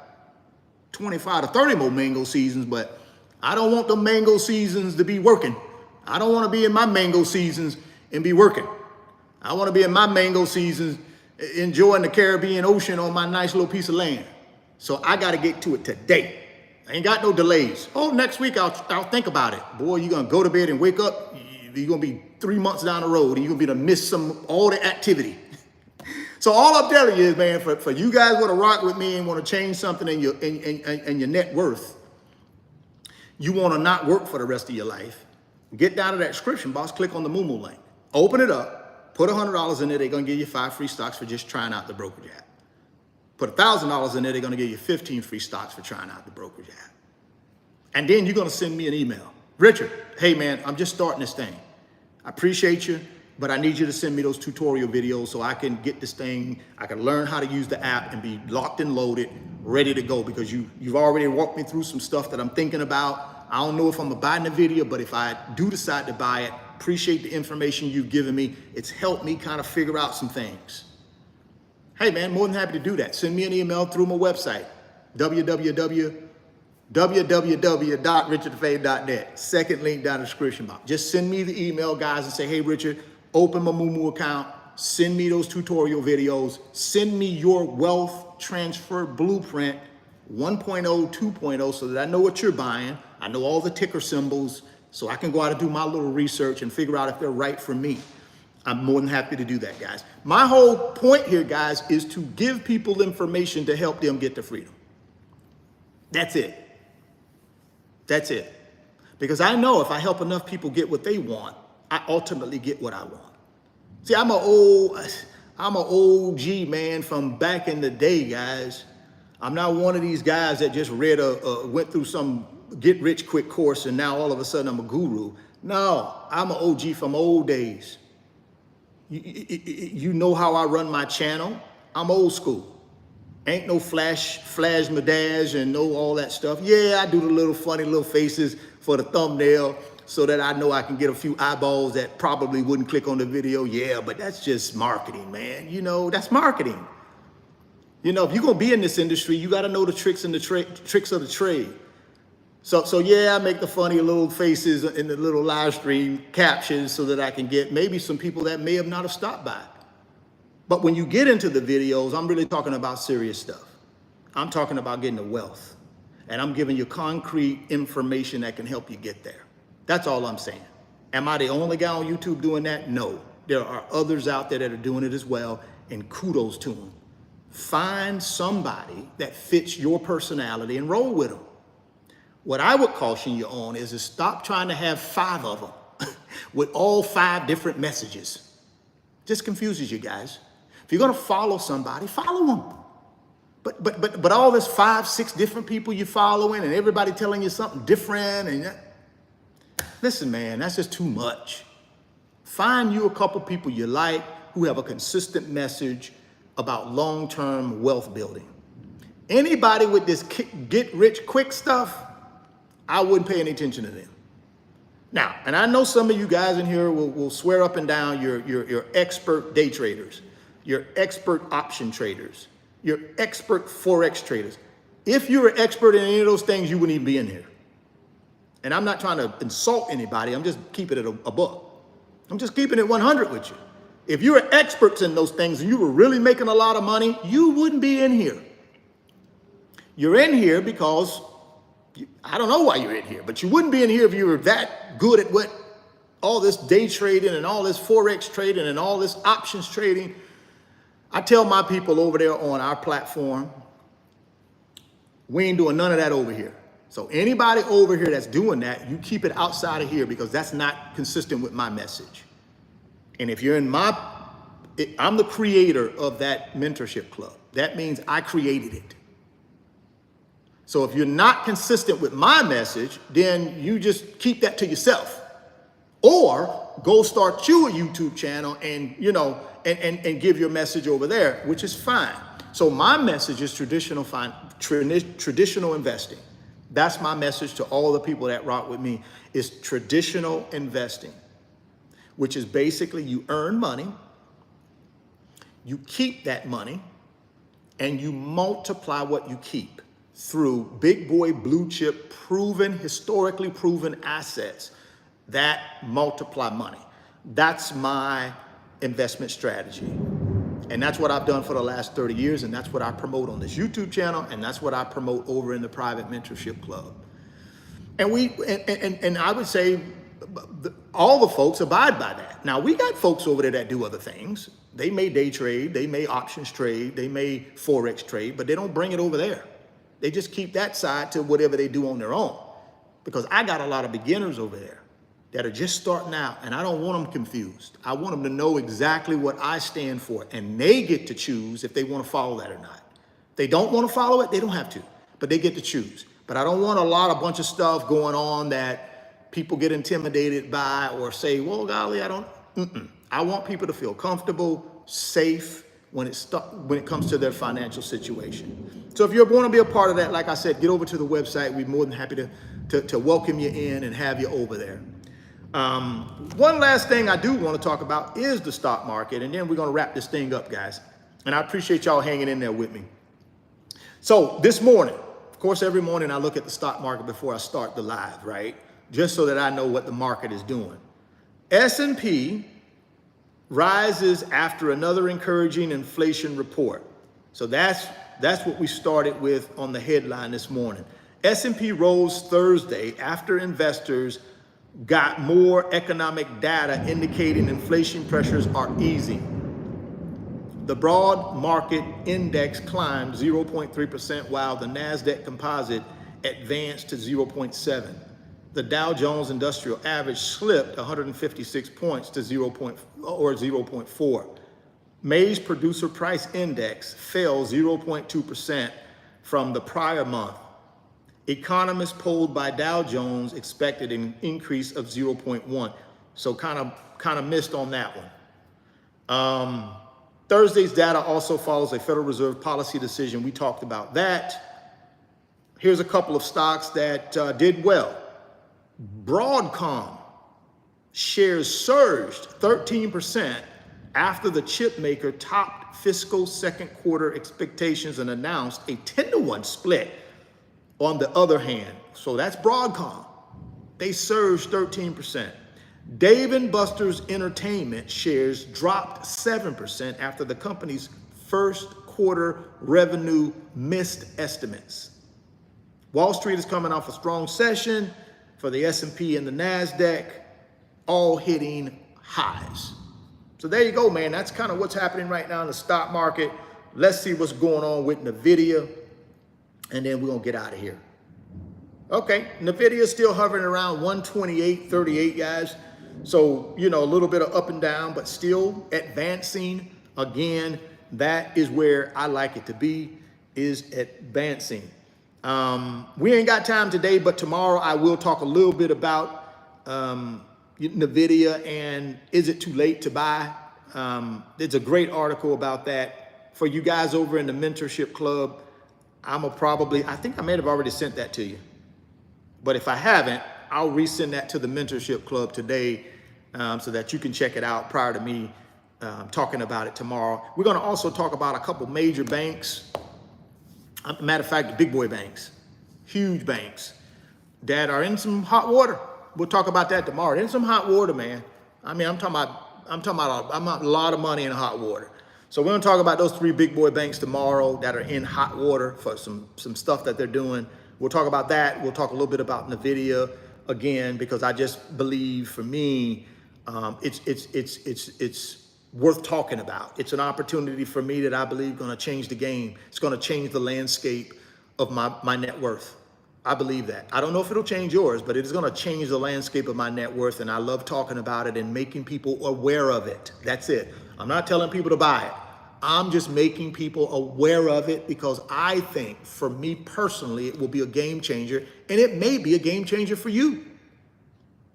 25 to 30 more mango seasons, but I don't want the mango seasons to be working. I don't want to be in my mango seasons and be working. I want to be in my mango seasons enjoying the Caribbean Ocean on my nice little piece of land. So I got to get to it today. I ain't got no delays. Oh, next week I'll think about it. Boy, you're gonna go to bed and wake up, you're gonna be 3 months down the road and you're gonna be to miss all the activity. So all I'm telling you is, man, for you guys want to rock with me and want to change something in your net worth, you want to not work for the rest of your life, get down to that description box, click on the Moo link, open it up, put $100 in there, they're gonna give you 5 free stocks for just trying out the brokerage app. Put $1,000 in there, they're gonna give you 15 free stocks for trying out the brokerage app. And then you're gonna send me an email. Richard, hey man, I'm just starting this thing. I appreciate you, but I need you to send me those tutorial videos so I can get this thing, I can learn how to use the app and be locked and loaded, ready to go, because you've already walked me through some stuff that I'm thinking about. I don't know if I'm gonna buy Nvidia, but if I do decide to buy it, appreciate the information you've given me. It's helped me kind of figure out some things. Hey man, more than happy to do that. Send me an email through my website, www.richardfay.net. Second link down in the description box. Just send me the email, guys, and say, hey Richard, open my Moo account, send me those tutorial videos, send me your wealth transfer blueprint 1.0, 2.0, so that I know what you're buying. I know all the ticker symbols, so I can go out and do my little research and figure out if they're right for me. I'm more than happy to do that, guys. My whole point here, guys, is to give people information to help them get to freedom. That's it. That's it. Because I know if I help enough people get what they want, I ultimately get what I want. See, I'm an OG man from back in the day, guys. I'm not one of these guys that just went through some get rich quick course and now all of a sudden I'm a guru. No, I'm an OG from old days. You know how I run my channel. I'm old school. Ain't no flash madage and no all that stuff. Yeah, I do the little funny little faces for the thumbnail so that I know I can get a few eyeballs that probably wouldn't click on the video. Yeah, but that's just marketing, man. You know, that's marketing. You know, if you're gonna be in this industry, you gotta know the tricks and the tricks of the trade. So yeah, I make the funny little faces in the little live stream captions so that I can get maybe some people that may have not have stopped by. But when you get into the videos, I'm really talking about serious stuff. I'm talking about getting the wealth. And I'm giving you concrete information that can help you get there. That's all I'm saying. Am I the only guy on YouTube doing that? No. There are others out there that are doing it as well, and kudos to them. Find somebody that fits your personality and roll with them. What I would caution you on is to stop trying to have 5 of them with all 5 different messages. Just confuses you guys. If you're gonna follow somebody, follow them. But all this 5, 6 different people you're following and everybody telling you something different, and listen, man, that's just too much. Find you a couple people you like who have a consistent message about long-term wealth building. Anybody with this get rich quick stuff, I wouldn't pay any attention to them. Now, and I know some of you guys in here will swear up and down you're expert day traders, you're expert option traders, you're expert Forex traders. If you're an expert in any of those things, you wouldn't even be in here. And I'm not trying to insult anybody. I'm just keeping it a buck. I'm just keeping it 100 with you. If you're experts in those things and you were really making a lot of money, you wouldn't be in here. You're in here because, I don't know why you're in here, but you wouldn't be in here if you were that good at what all this day trading and all this Forex trading and all this options trading. I tell my people over there on our platform, we ain't doing none of that over here. So anybody over here that's doing that, you keep it outside of here because that's not consistent with my message. And if you're in I'm the creator of that mentorship club. That means I created it. So if you're not consistent with my message, then you just keep that to yourself. Or go start you a YouTube channel and, and give your message over there, which is fine. So my message is traditional investing. That's my message to all the people that rock with me, is traditional investing, which is basically you earn money, you keep that money, and you multiply what you keep through big boy, blue chip, historically proven assets that multiply money. That's my investment strategy. And that's what I've done for the last 30 years. And that's what I promote on this YouTube channel. And that's what I promote over in the private mentorship club. And and I would say all the folks abide by that. Now we got folks over there that do other things. They may day trade, they may options trade, they may Forex trade, but they don't bring it over there. They just keep that side to whatever they do on their own. Because I got a lot of beginners over there that are just starting out, and I don't want them confused. I want them to know exactly what I stand for, and they get to choose if they want to follow that or not. If they don't want to follow it, they don't have to, but they get to choose. But I don't want a bunch of stuff going on that people get intimidated by or say, well, golly, I don't. I want people to feel comfortable, safe when it comes to their financial situation. So if you want to be a part of that, like I said, get over to the website. We're more than happy to welcome you in and have you over there. One last thing I do want to talk about is the stock market, and then we're going to wrap this thing up, guys. And I appreciate y'all hanging in there with me. So this morning, of course, every morning I look at the stock market before I start the live, right? Just so that I know what the market is doing. S&P rises after another encouraging inflation report. So that's what we started with on the headline this morning. S&P rose Thursday after investors got more economic data indicating inflation pressures are easing. The broad market index climbed 0.3%, while the NASDAQ composite advanced to 0.7. The Dow Jones Industrial Average slipped 156 points to 0.4. May's Producer Price Index fell 0.2% from the prior month. Economists polled by Dow Jones expected an increase of 0.1. So kind of missed on that one. Thursday's data also follows a Federal Reserve policy decision. We talked about that. Here's a couple of stocks that did well. Broadcom shares surged 13% after the chip maker topped fiscal second quarter expectations and announced a 10-to-1 split. On the other hand, so that's Broadcom, they surged 13%. Dave & Buster's Entertainment shares dropped 7% after the company's first quarter revenue missed estimates. Wall Street is coming off a strong session for the S&P and the NASDAQ, all hitting highs. So there you go, man. That's kind of what's happening right now in the stock market. Let's see what's going on with Nvidia, and then we're going to get out of here. Okay, Nvidia is still hovering around 128.38, guys. So, a little bit of up and down, but still advancing. Again, that is where I like it to be, is advancing. We ain't got time today, but tomorrow I will talk a little bit about Nvidia and is it too late to buy? It's a great article about that. For you guys over in the mentorship club, I think I may have already sent that to you. But if I haven't, I'll resend that to the mentorship club today so that you can check it out prior to me talking about it tomorrow. We're going to also talk about a couple major banks Matter of fact, the big boy banks, huge banks that are in some hot water. We'll talk about that tomorrow. In some hot water, man. I mean, I'm talking about a lot of money in hot water. So we're gonna talk about those 3 big boy banks tomorrow that are in hot water for some stuff that they're doing. We'll talk about that. We'll talk a little bit about Nvidia again, because I just believe, for me, it's worth talking about. It's an opportunity for me that I believe going to change the game. It's going to change the landscape of my net worth. I believe that. I don't know if it'll change yours, but it is going to change the landscape of my net worth. And I love talking about it and making people aware of it. That's it. I'm not telling people to buy it. I'm just making people aware of it, because I think, for me personally, it will be a game changer, and it may be a game changer for you.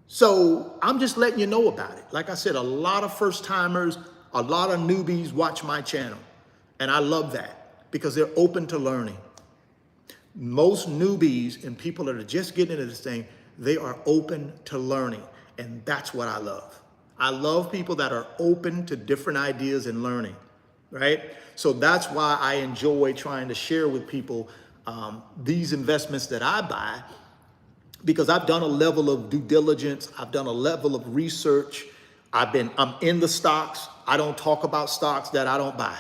So I'm just letting you know about it. Like I said, a lot of first timers, a lot of newbies watch my channel. And I love that, because they're open to learning. Most newbies and people that are just getting into this thing, they are open to learning. And that's what I love. I love people that are open to different ideas and learning, right? So that's why I enjoy trying to share with people these investments that I buy, because I've done a level of due diligence. I've done a level of research. I'm in the stocks. I don't talk about stocks that I don't buy.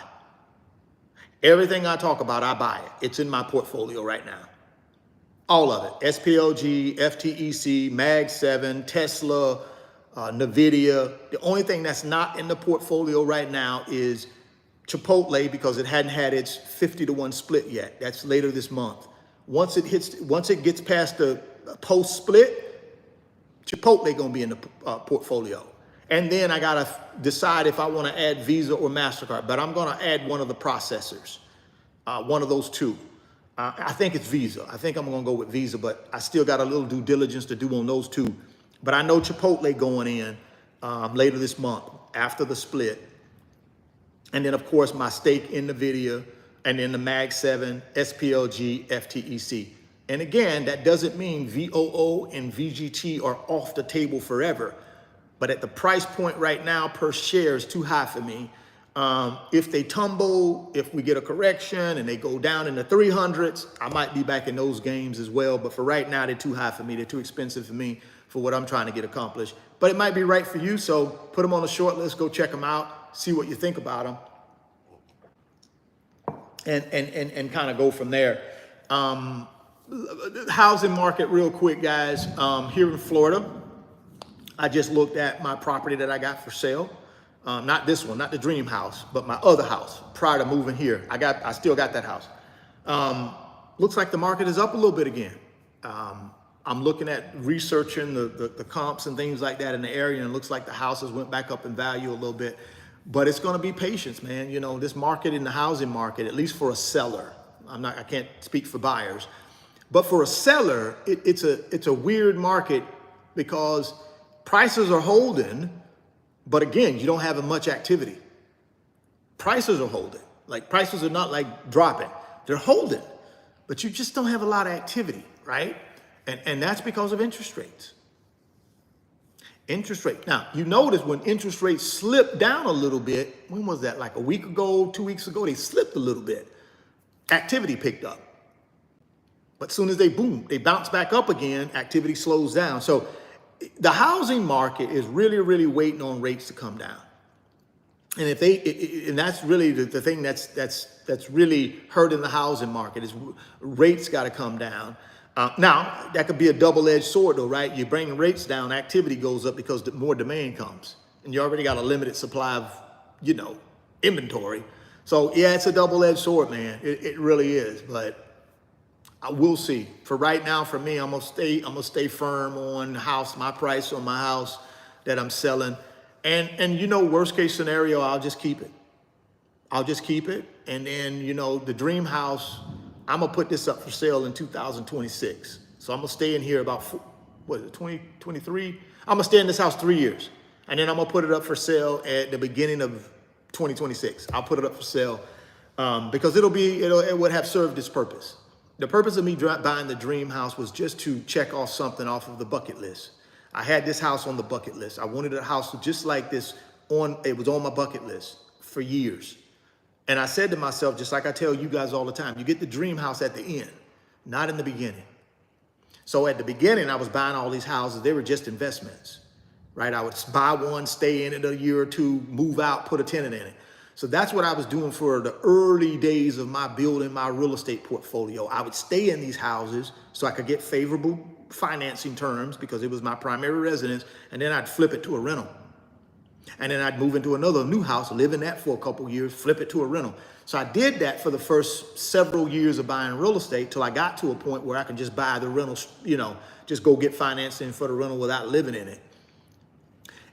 Everything I talk about, I buy it. It's in my portfolio right now. All of it. SPLG, FTEC, Mag 7, Tesla, Nvidia. The only thing that's not in the portfolio right now is Chipotle, because it hadn't had its 50-to-1 split yet. That's later this month. Once it gets past the post split, Chipotle gonna be in the portfolio. And then I gotta decide if I wanna add Visa or MasterCard, but I'm gonna add one of the processors, one of those 2. I think it's Visa. I think I'm gonna go with Visa, but I still got a little due diligence to do on those 2. But I know Chipotle going in later this month after the split. And then, of course, my stake in Nvidia, and then the Mag 7, SPLG, FTEC. And again, that doesn't mean VOO and VGT are off the table forever. But at the price point right now, per share is too high for me. If they tumble, if we get a correction and they go down in the 300s, I might be back in those games as well. But for right now, they're too high for me. They're too expensive for me for what I'm trying to get accomplished. But it might be right for you. So put them on the short list. Go check them out. See what you think about them. And kind of go from there. The housing market real quick, guys. Here in Florida, I just looked at my property that I got for sale. Not this one, not the dream house, but my other house prior to moving here. I still got that house. Looks like the market is up a little bit again. I'm looking at researching the comps and things like that in the area, and it looks like the houses went back up in value a little bit. But it's going to be patience, man. You know, this market, in the housing market, at least for a seller, I can't speak for buyers, but for a seller, it's a weird market, because prices are holding, but again, you don't have much activity. Prices are holding. Like, prices are not like dropping. They're holding, but you just don't have a lot of activity, right? And that's because of interest rates. Interest rate. Now, you notice when interest rates slipped down a little bit, when was that? Like a week ago, 2 weeks ago, they slipped a little bit. Activity picked up. But as soon as they bounce back up again, activity slows down. So the housing market is really, really waiting on rates to come down. And and that's really the thing that's really hurting the housing market, is rates got to come down. Now, that could be a double-edged sword, though, right? You bring rates down, activity goes up because more demand comes. And you already got a limited supply of, inventory. So, yeah, it's a double-edged sword, man. It really is. But I will see. For right now, for me, I'm gonna stay firm on my price on my house that I'm selling. And worst case scenario, I'll just keep it. And then, the dream house, I'm gonna put this up for sale in 2026. So I'm gonna stay in here about 2023. I'm gonna stay in this house 3 years, and then I'm gonna put it up for sale at the beginning of 2026. I'll put it up for sale because it would have served its purpose. The purpose of me buying the dream house was just to check off something off of the bucket list. I had this house on the bucket list. I wanted a house just like this it was on my bucket list for years. And I said to myself, just like I tell you guys all the time, you get the dream house at the end, not in the beginning. So at the beginning, I was buying all these houses. They were just investments, right? I would buy one, stay in it a year or two, move out, put a tenant in it. So that's what I was doing for the early days of my building my real estate portfolio. I would stay in these houses so I could get favorable financing terms because it was my primary residence, and then I'd flip it to a rental. And then I'd move into another new house, live in that for a couple of years, flip it to a rental. So I did that for the first several years of buying real estate till I got to a point where I could just buy the rental, just go get financing for the rental without living in it.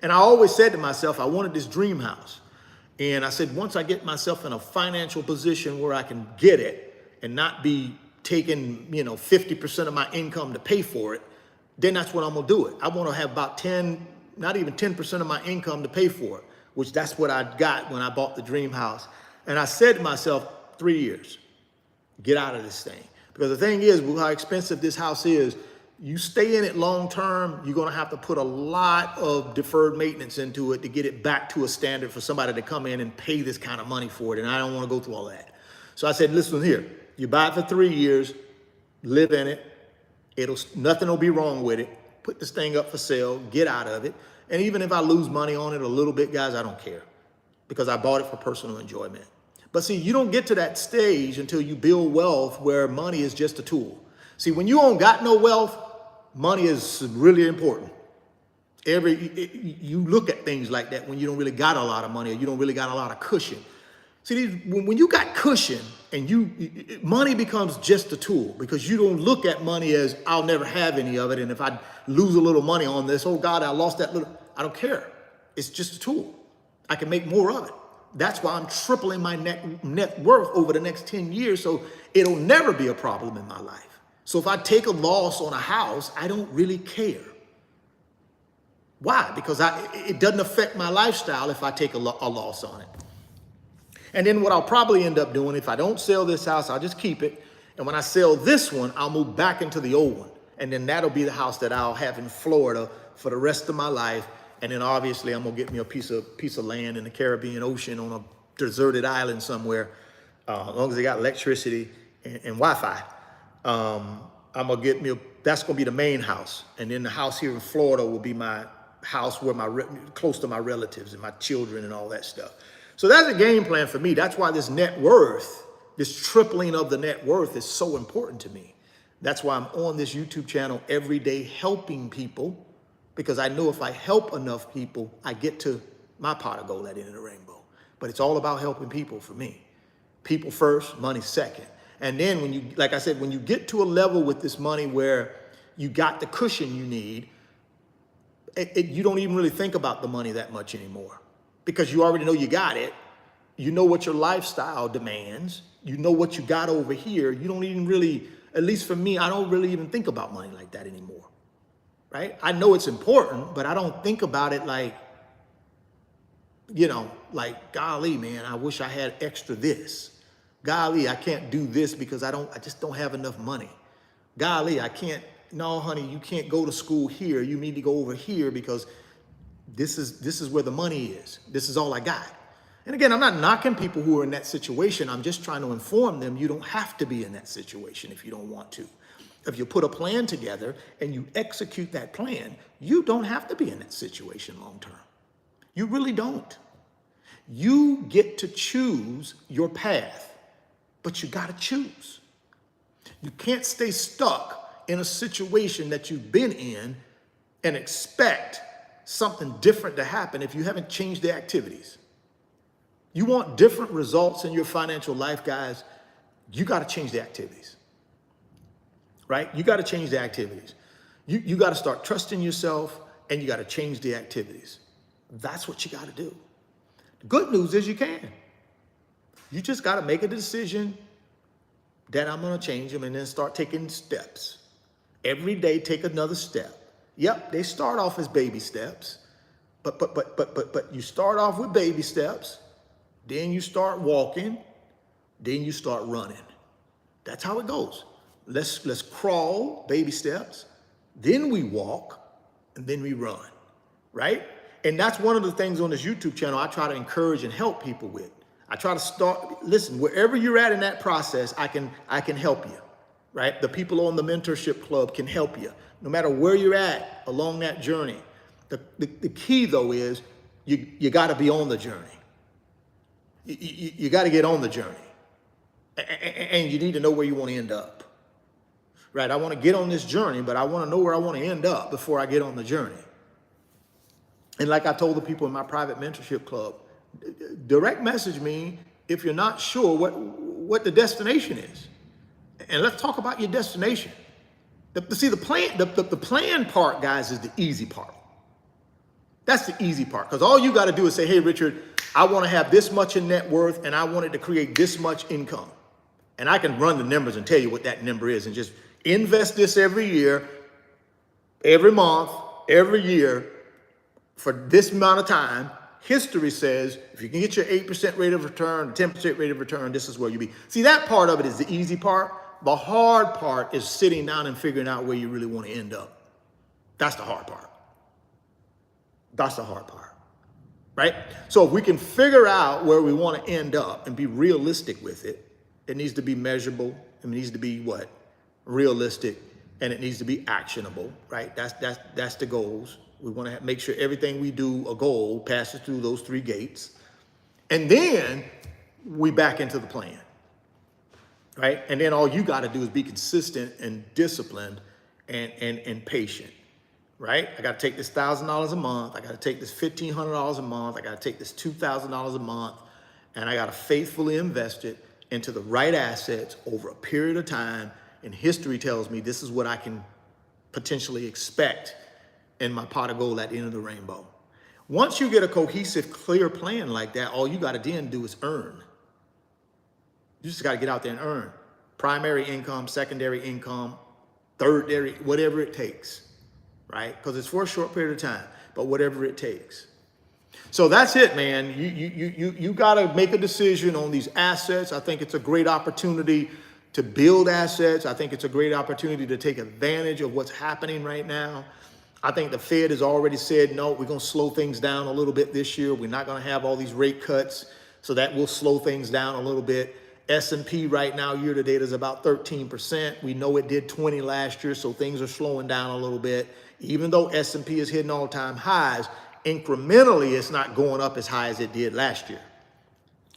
And I always said to myself, I wanted this dream house. And I said, once I get myself in a financial position where I can get it and not be taking, 50% of my income to pay for it, then that's when I'm gonna do it. I wanna have about not even 10% of my income to pay for it, which that's what I got when I bought the dream house. And I said to myself, 3 years, get out of this thing. Because the thing is, with how expensive this house is, you stay in it long term, you're gonna have to put a lot of deferred maintenance into it to get it back to a standard for somebody to come in and pay this kind of money for it. And I don't wanna go through all that. So I said, listen here, you buy it for 3 years, live in it, nothing will be wrong with it. Put this thing up for sale, get out of it. And even if I lose money on it a little bit, guys, I don't care because I bought it for personal enjoyment. But see, you don't get to that stage until you build wealth where money is just a tool. See, when you don't got no wealth, money is really important. You look at things like that when you don't really got a lot of money or you don't really got a lot of cushion. See, when you got cushion and money becomes just a tool because you don't look at money as I'll never have any of it. And if I lose a little money on this, oh God, I lost that little, I don't care. It's just a tool. I can make more of it. That's why I'm tripling my net worth over the next 10 years. So it'll never be a problem in my life. So if I take a loss on a house, I don't really care. Why? Because it doesn't affect my lifestyle if I take a loss on it. And then what I'll probably end up doing, if I don't sell this house, I'll just keep it. And when I sell this one, I'll move back into the old one. And then that'll be the house that I'll have in Florida for the rest of my life. And then obviously I'm gonna get me a piece of land in the Caribbean Ocean on a deserted island somewhere. As long as they got electricity and Wi-Fi. I'm gonna get me that's gonna be the main house. And then the house here in Florida will be my house where close to my relatives and my children and all that stuff. So that's a game plan for me. That's why this net worth, this tripling of the net worth is so important to me. That's why I'm on this YouTube channel every day helping people, because I know if I help enough people, I get to my pot of gold at the end of the rainbow. But it's all about helping people for me. People first, money second. And then when you, like I said, when you get to a level with this money where you got the cushion you need, you don't even really think about the money that much anymore. Because you already know you got it. You know what your lifestyle demands. You know what you got over here. You don't even really, at least for me, I don't really even think about money like that anymore, right? I know it's important, but I don't think about it like, like, golly, man, I wish I had extra this. Golly, I can't do this because I just don't have enough money. Golly, I can't, no, honey, you can't go to school here. You need to go over here because this is where the money is. This is all I got. And again, I'm not knocking people who are in that situation. I'm just trying to inform them you don't have to be in that situation if you don't want to. If you put a plan together and you execute that plan, you don't have to be in that situation long term. You really don't. You get to choose your path, but you got to choose. You can't stay stuck in a situation that you've been in and expect something different to happen if you haven't changed the activities. You want different results in your financial life, guys, you got to change the activities, right? You got to change the activities. You got to start trusting yourself and you got to change the activities. That's what you got to do. The good news is you can. You just got to make a decision that I'm going to change them and then start taking steps. Every day, take another step. Yep, they start off as baby steps, but you start off with baby steps, then you start walking, then you start running. That's how it goes. Let's crawl, baby steps, then we walk, and then we run, right? And that's one of the things on this YouTube channel I try to encourage and help people with. I try to start, listen, wherever you're at in that process, I can help you, right? The people on the mentorship club can help you, no matter where you're at along that journey. The key though is you got to be on the journey. You got to get on the journey, and you need to know where you want to end up, right? I want to get on this journey, but I want to know where I want to end up before I get on the journey. And like I told the people in my private mentorship club, direct message me if you're not sure what the destination is, and let's talk about your destination. See, the plan part, guys, is the easy part. That's the easy part, because all you got to do is say, hey, Richard, I want to have this much in net worth, and I want it to create this much income. And I can run the numbers and tell you what that number is, and just invest this every year, every month, every year, for this amount of time. History says if you can get your 8% rate of return, 10% rate of return, this is where you be. See, that part of it is the easy part. The hard part is sitting down and figuring out where you really want to end up. That's the hard part. That's the hard part, right? So if we can figure out where we want to end up and be realistic with it, it needs to be measurable. It needs to be what? Realistic, and it needs to be actionable, right? That's the goals. We want to make sure everything we do, a goal, passes through those 3 gates. And then we back into the plan, right? And then all you got to do is be consistent and disciplined and patient, right? I got to take this $1,000 a month. I got to take this $1,500 a month. I got to take this $2,000 a month, and I got to faithfully invest it into the right assets over a period of time. And history tells me this is what I can potentially expect in my pot of gold at the end of the rainbow. Once you get a cohesive, clear plan like that, all you got to then do is earn. You just got to get out there and earn. Primary income, secondary income, thirdary, whatever it takes, right? Because it's for a short period of time, but whatever it takes. So that's it, man. You got to make a decision on these assets. I think it's a great opportunity to build assets. I think it's a great opportunity to take advantage of what's happening right now. I think the Fed has already said, no, we're going to slow things down a little bit this year. We're not going to have all these rate cuts, so that will slow things down a little bit. S&P right now, year to date, is about 13%. We know it did 20 last year, so things are slowing down a little bit. Even though S&P is hitting all-time highs, incrementally, it's not going up as high as it did last year,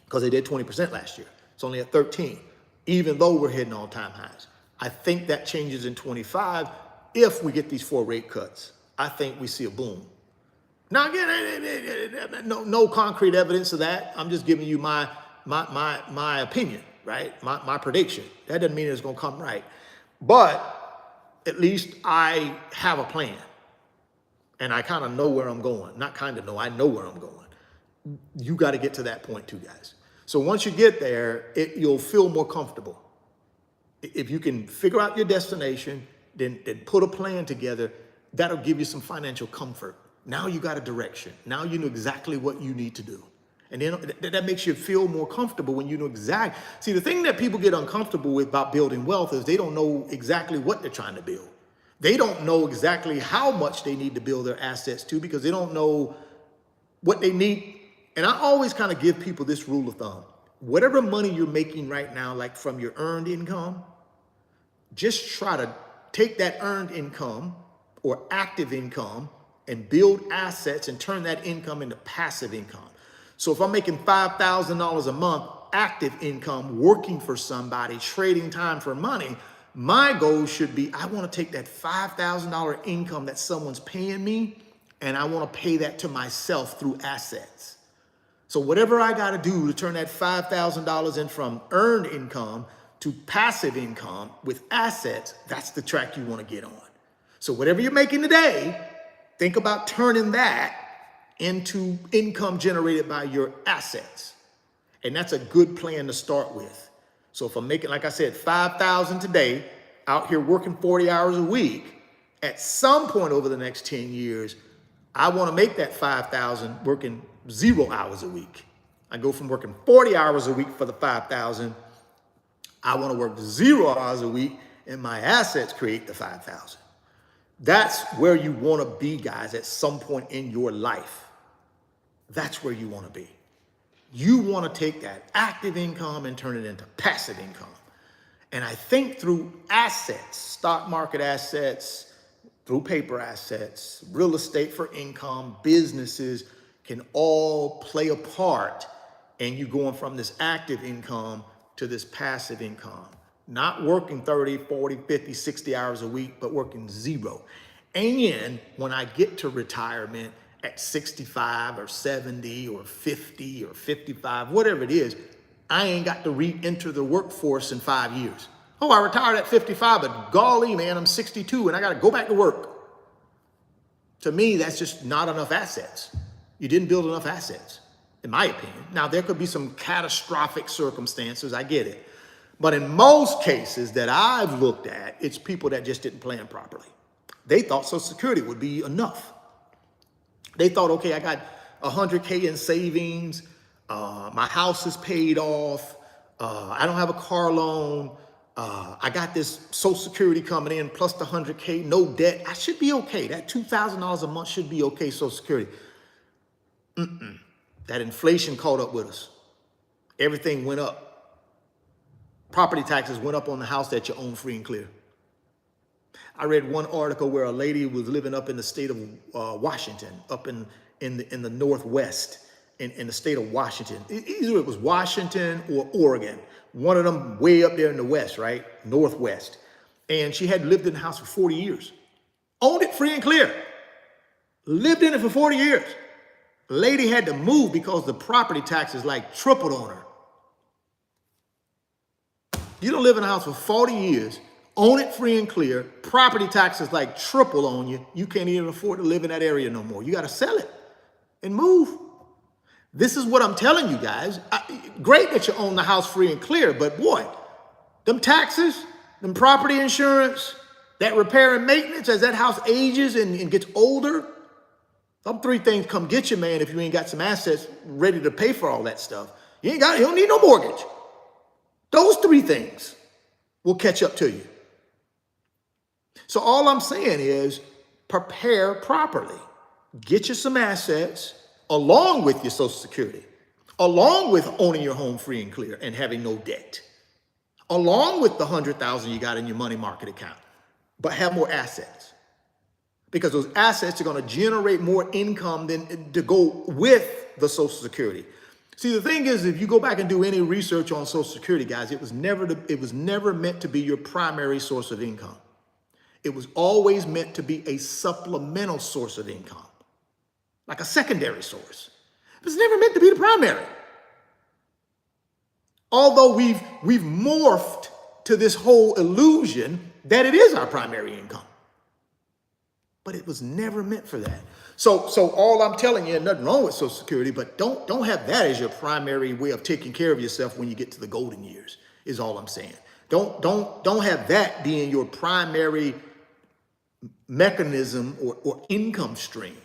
because it did 20% last year. It's only at 13, even though we're hitting all-time highs. I think that changes in 25 if we get these 4 rate cuts. I think we see a boom. Now, again, no concrete evidence of that. I'm just giving you my opinion, right? My prediction. That doesn't mean it's going to come right. But at least I have a plan. And I kind of know where I'm going. Not kind of know, I know where I'm going. You got to get to that point too, guys. So once you get there, you'll feel more comfortable. If you can figure out your destination, then put a plan together, that'll give you some financial comfort. Now you got a direction. Now you know exactly what you need to do. And then that makes you feel more comfortable when you know exactly. See, the thing that people get uncomfortable with about building wealth is they don't know exactly what they're trying to build. They don't know exactly how much they need to build their assets to, because they don't know what they need. And I always kind of give people this rule of thumb. Whatever money you're making right now, like from your earned income, just try to take that earned income or active income and build assets and turn that income into passive income. So if I'm making $5,000 a month, active income, working for somebody, trading time for money, my goal should be, I want to take that $5,000 income that someone's paying me, and I want to pay that to myself through assets. So whatever I got to do to turn that $5,000 in from earned income to passive income with assets, that's the track you want to get on. So whatever you're making today, think about turning that into income generated by your assets. And that's a good plan to start with. So if I'm making, like I said, $5,000 today, out here working 40 hours a week, at some point over the next 10 years, I want to make that $5,000 working 0 hours a week. I go from working 40 hours a week for the $5,000. I want to work 0 hours a week, and my assets create the $5,000. That's where you want to be, guys, at some point in your life. That's where you want to be. You want to take that active income and turn it into passive income. And I think through assets, stock market assets, through paper assets, real estate for income, businesses can all play a part in you going from this active income to this passive income. Not working 30, 40, 50, 60 hours a week, but working zero. And when I get to retirement at 65 or 70 or 50 or 55, whatever it is, I ain't got to re-enter the workforce in 5 years. Oh, I retired at 55, but golly, man, I'm 62 and I got to go back to work. To me, that's just not enough assets. You didn't build enough assets, in my opinion. Now, there could be some catastrophic circumstances, I get it. But in most cases that I've looked at, it's people that just didn't plan properly. They thought Social Security would be enough. They thought, okay, I got 100K in savings. My house is paid off. I don't have a car loan. I got this Social Security coming in plus the 100K, no debt. I should be okay. That $2,000 a month should be okay, Social Security. That inflation caught up with us. Everything went up. Property taxes went up on the house that you own free and clear. I read one article where a lady was living up in the state of Washington, up in the Northwest, in the state of Washington. Either it was Washington or Oregon, one of them way up there in the West, right? Northwest. And she had lived in the house for 40 years. Owned it free and clear. Lived in it for 40 years. The lady had to move because the property taxes like tripled on her. You don't live in a house for 40 years, own it free and clear, property taxes like triple on you. You can't even afford to live in that area no more. You got to sell it and move. This is what I'm telling you guys. Great that you own the house free and clear, but boy, them taxes, them property insurance, that repair and maintenance as that house ages and gets older, them three things come get you, man, if you ain't got some assets ready to pay for all that stuff. You don't need no mortgage. Those three things will catch up to you. So all I'm saying is prepare properly. Get you some assets along with your Social Security, along with owning your home free and clear and having no debt, along with the $100,000 you got in your money market account, but have more assets. Because those assets are going to generate more income than to go with the Social Security. See, the thing is, if you go back and do any research on Social Security, guys, it was never meant to be your primary source of income. It was always meant to be a supplemental source of income, like a secondary source. It was never meant to be the primary. Although we've morphed to this whole illusion that it is our primary income. But it was never meant for that. So all I'm telling you, nothing wrong with Social Security, but don't have that as your primary way of taking care of yourself when you get to the golden years, is all I'm saying. Don't have that being your primary mechanism or income stream.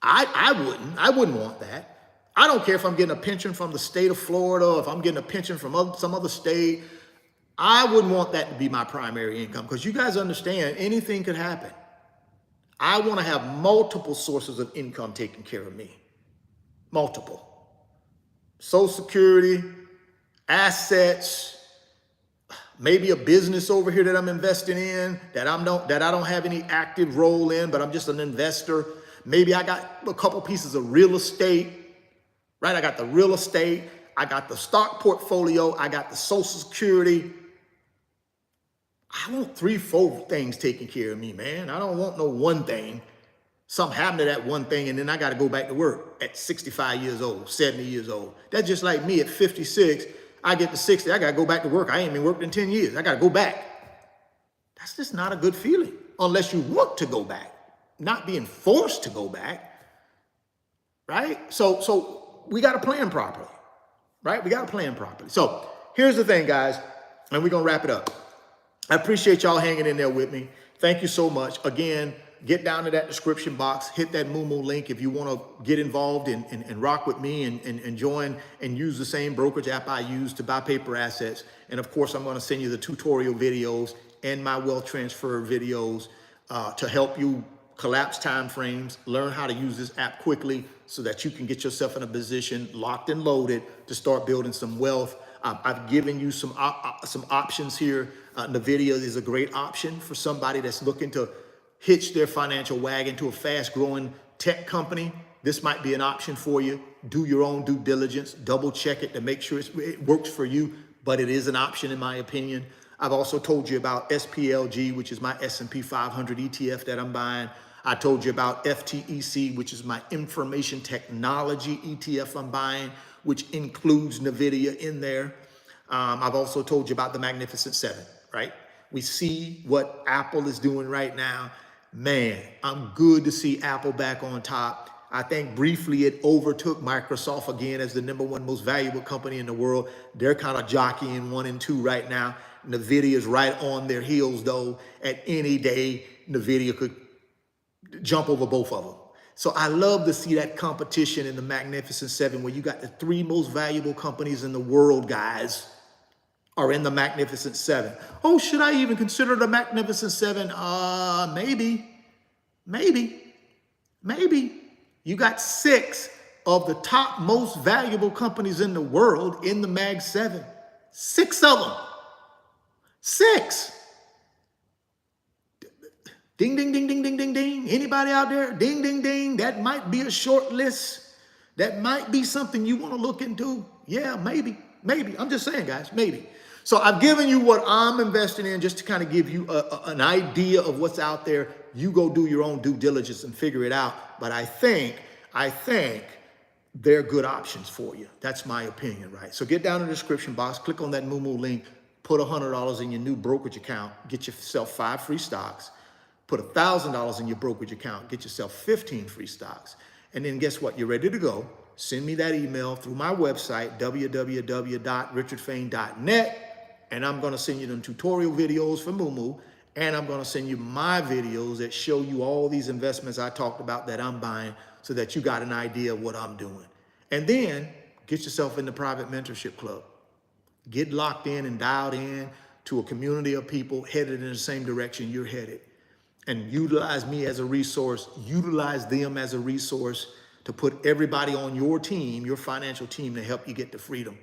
I wouldn't want that. I don't care if I'm getting a pension from the state of Florida, or if I'm getting a pension from some other state. I wouldn't want that to be my primary income, because you guys understand anything could happen. I want to have multiple sources of income taking care of me. Multiple. Social Security, assets, maybe a business over here that I'm investing in that I don't have any active role in, but I'm just an investor. Maybe I got a couple pieces of real estate, right? I got the real estate, I got the stock portfolio, I got the Social Security. I want 3-4 things taking care of me, man. I don't want no one thing. Something happened to that one thing, and then I got to go back to work at 65 years old, 70 years old. That's just like me at 56. I get to 60, I got to go back to work. I ain't been working in 10 years. I got to go back. That's just not a good feeling unless you want to go back, not being forced to go back, right? So we got to plan properly, right? We got to plan properly. So here's the thing, guys, and we're going to wrap it up. I appreciate y'all hanging in there with me. Thank you so much. Again, get down to that description box, hit that Moo link if you want to get involved and rock with me and join and use the same brokerage app I use to buy paper assets. And of course, I'm going to send you the tutorial videos and my wealth transfer videos to help you collapse time frames, learn how to use this app quickly so that you can get yourself in a position locked and loaded to start building some wealth. I've given you some options here. Nvidia is a great option for somebody that's looking to hitch their financial wagon to a fast growing tech company. This might be an option for you. Do your own due diligence, double check it to make sure it works for you, but it is an option in my opinion. I've also told you about SPLG, which is my S&P 500 ETF that I'm buying. I told you about FTEC, which is my information technology ETF I'm buying, which includes Nvidia in there. I've also told you about the Magnificent Seven, right? We see what Apple is doing right now. Man, I'm good to see Apple back on top. I think briefly it overtook Microsoft again as the #1 most valuable company in the world. They're kind of jockeying 1 and 2 right now. Nvidia is right on their heels though. At any day, Nvidia could jump over both of them. So I love to see that competition in the Magnificent Seven where you got the 3 most valuable companies in the world, guys, are in the Magnificent Seven. Oh, should I even consider the Magnificent Seven? Maybe. You got 6 of the top most valuable companies in the world in the Mag 7. 6 of them. 6. Ding, ding, ding, ding, ding, ding, ding. Anybody out there? Ding, ding, ding. That might be a short list. That might be something you want to look into. Yeah, maybe. I'm just saying, guys, maybe. So I've given you what I'm investing in just to kind of give you an idea of what's out there. You go do your own due diligence and figure it out. But I think they're good options for you. That's my opinion, right? So get down in the description box, click on that Moomoo link, put $100 in your new brokerage account, get yourself 5 free stocks. Put $1,000 in your brokerage account, get yourself 15 free stocks. And then guess what? You're ready to go. Send me that email through my website, www.richardfain.net. And I'm going to send you them tutorial videos for Moomoo. And I'm going to send you my videos that show you all these investments I talked about that I'm buying so that you got an idea of what I'm doing. And then get yourself in the private mentorship club. Get locked in and dialed in to a community of people headed in the same direction you're headed. And utilize me as a resource, utilize them as a resource to put everybody on your team, your financial team, to help you get to freedom.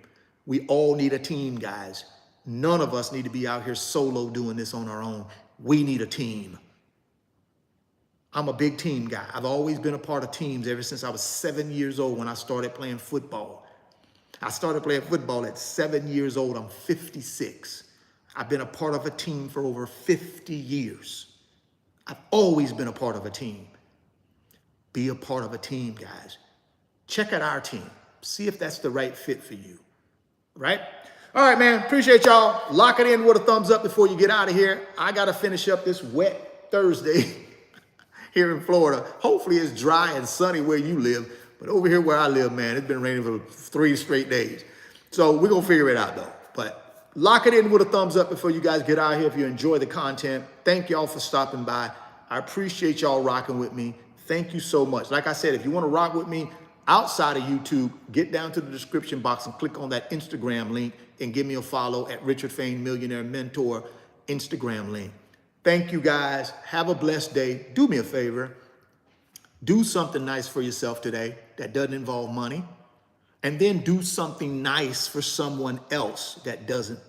We all need a team, guys. None of us need to be out here solo doing this on our own. We need a team. I'm a big team guy. I've always been a part of teams ever since I was 7 years old when I started playing football. I started playing football at 7 years old. I'm 56. I've been a part of a team for over 50 years. I've always been a part of a team. Be a part of a team, guys. Check out our team. See if that's the right fit for you, right? All right, man. Appreciate y'all. Lock it in with a thumbs up before you get out of here. I got to finish up this wet Thursday here in Florida. Hopefully it's dry and sunny where you live. But over here where I live, man, it's been raining for 3 straight days. So we're going to figure it out, though. But lock it in with a thumbs up before you guys get out of here if you enjoy the content. Thank y'all for stopping by. I appreciate y'all rocking with me. Thank you so much. Like I said, if you want to rock with me outside of YouTube, get down to the description box and click on that Instagram link and give me a follow at Richard Fain Millionaire Mentor Instagram link. Thank you, guys. Have a blessed day. Do me a favor. Do something nice for yourself today that doesn't involve money. And then do something nice for someone else that doesn't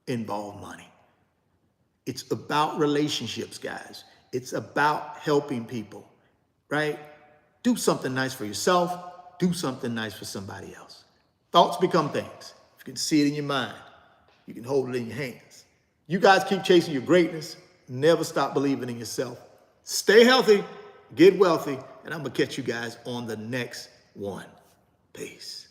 involve money. It's about relationships, guys. It's about helping people, right? Do something nice for yourself. Do something nice for somebody else. Thoughts become things. If you can see it in your mind, you can hold it in your hands. You guys keep chasing your greatness. Never stop believing in yourself. Stay healthy, get wealthy, and I'm going to catch you guys on the next one. Peace.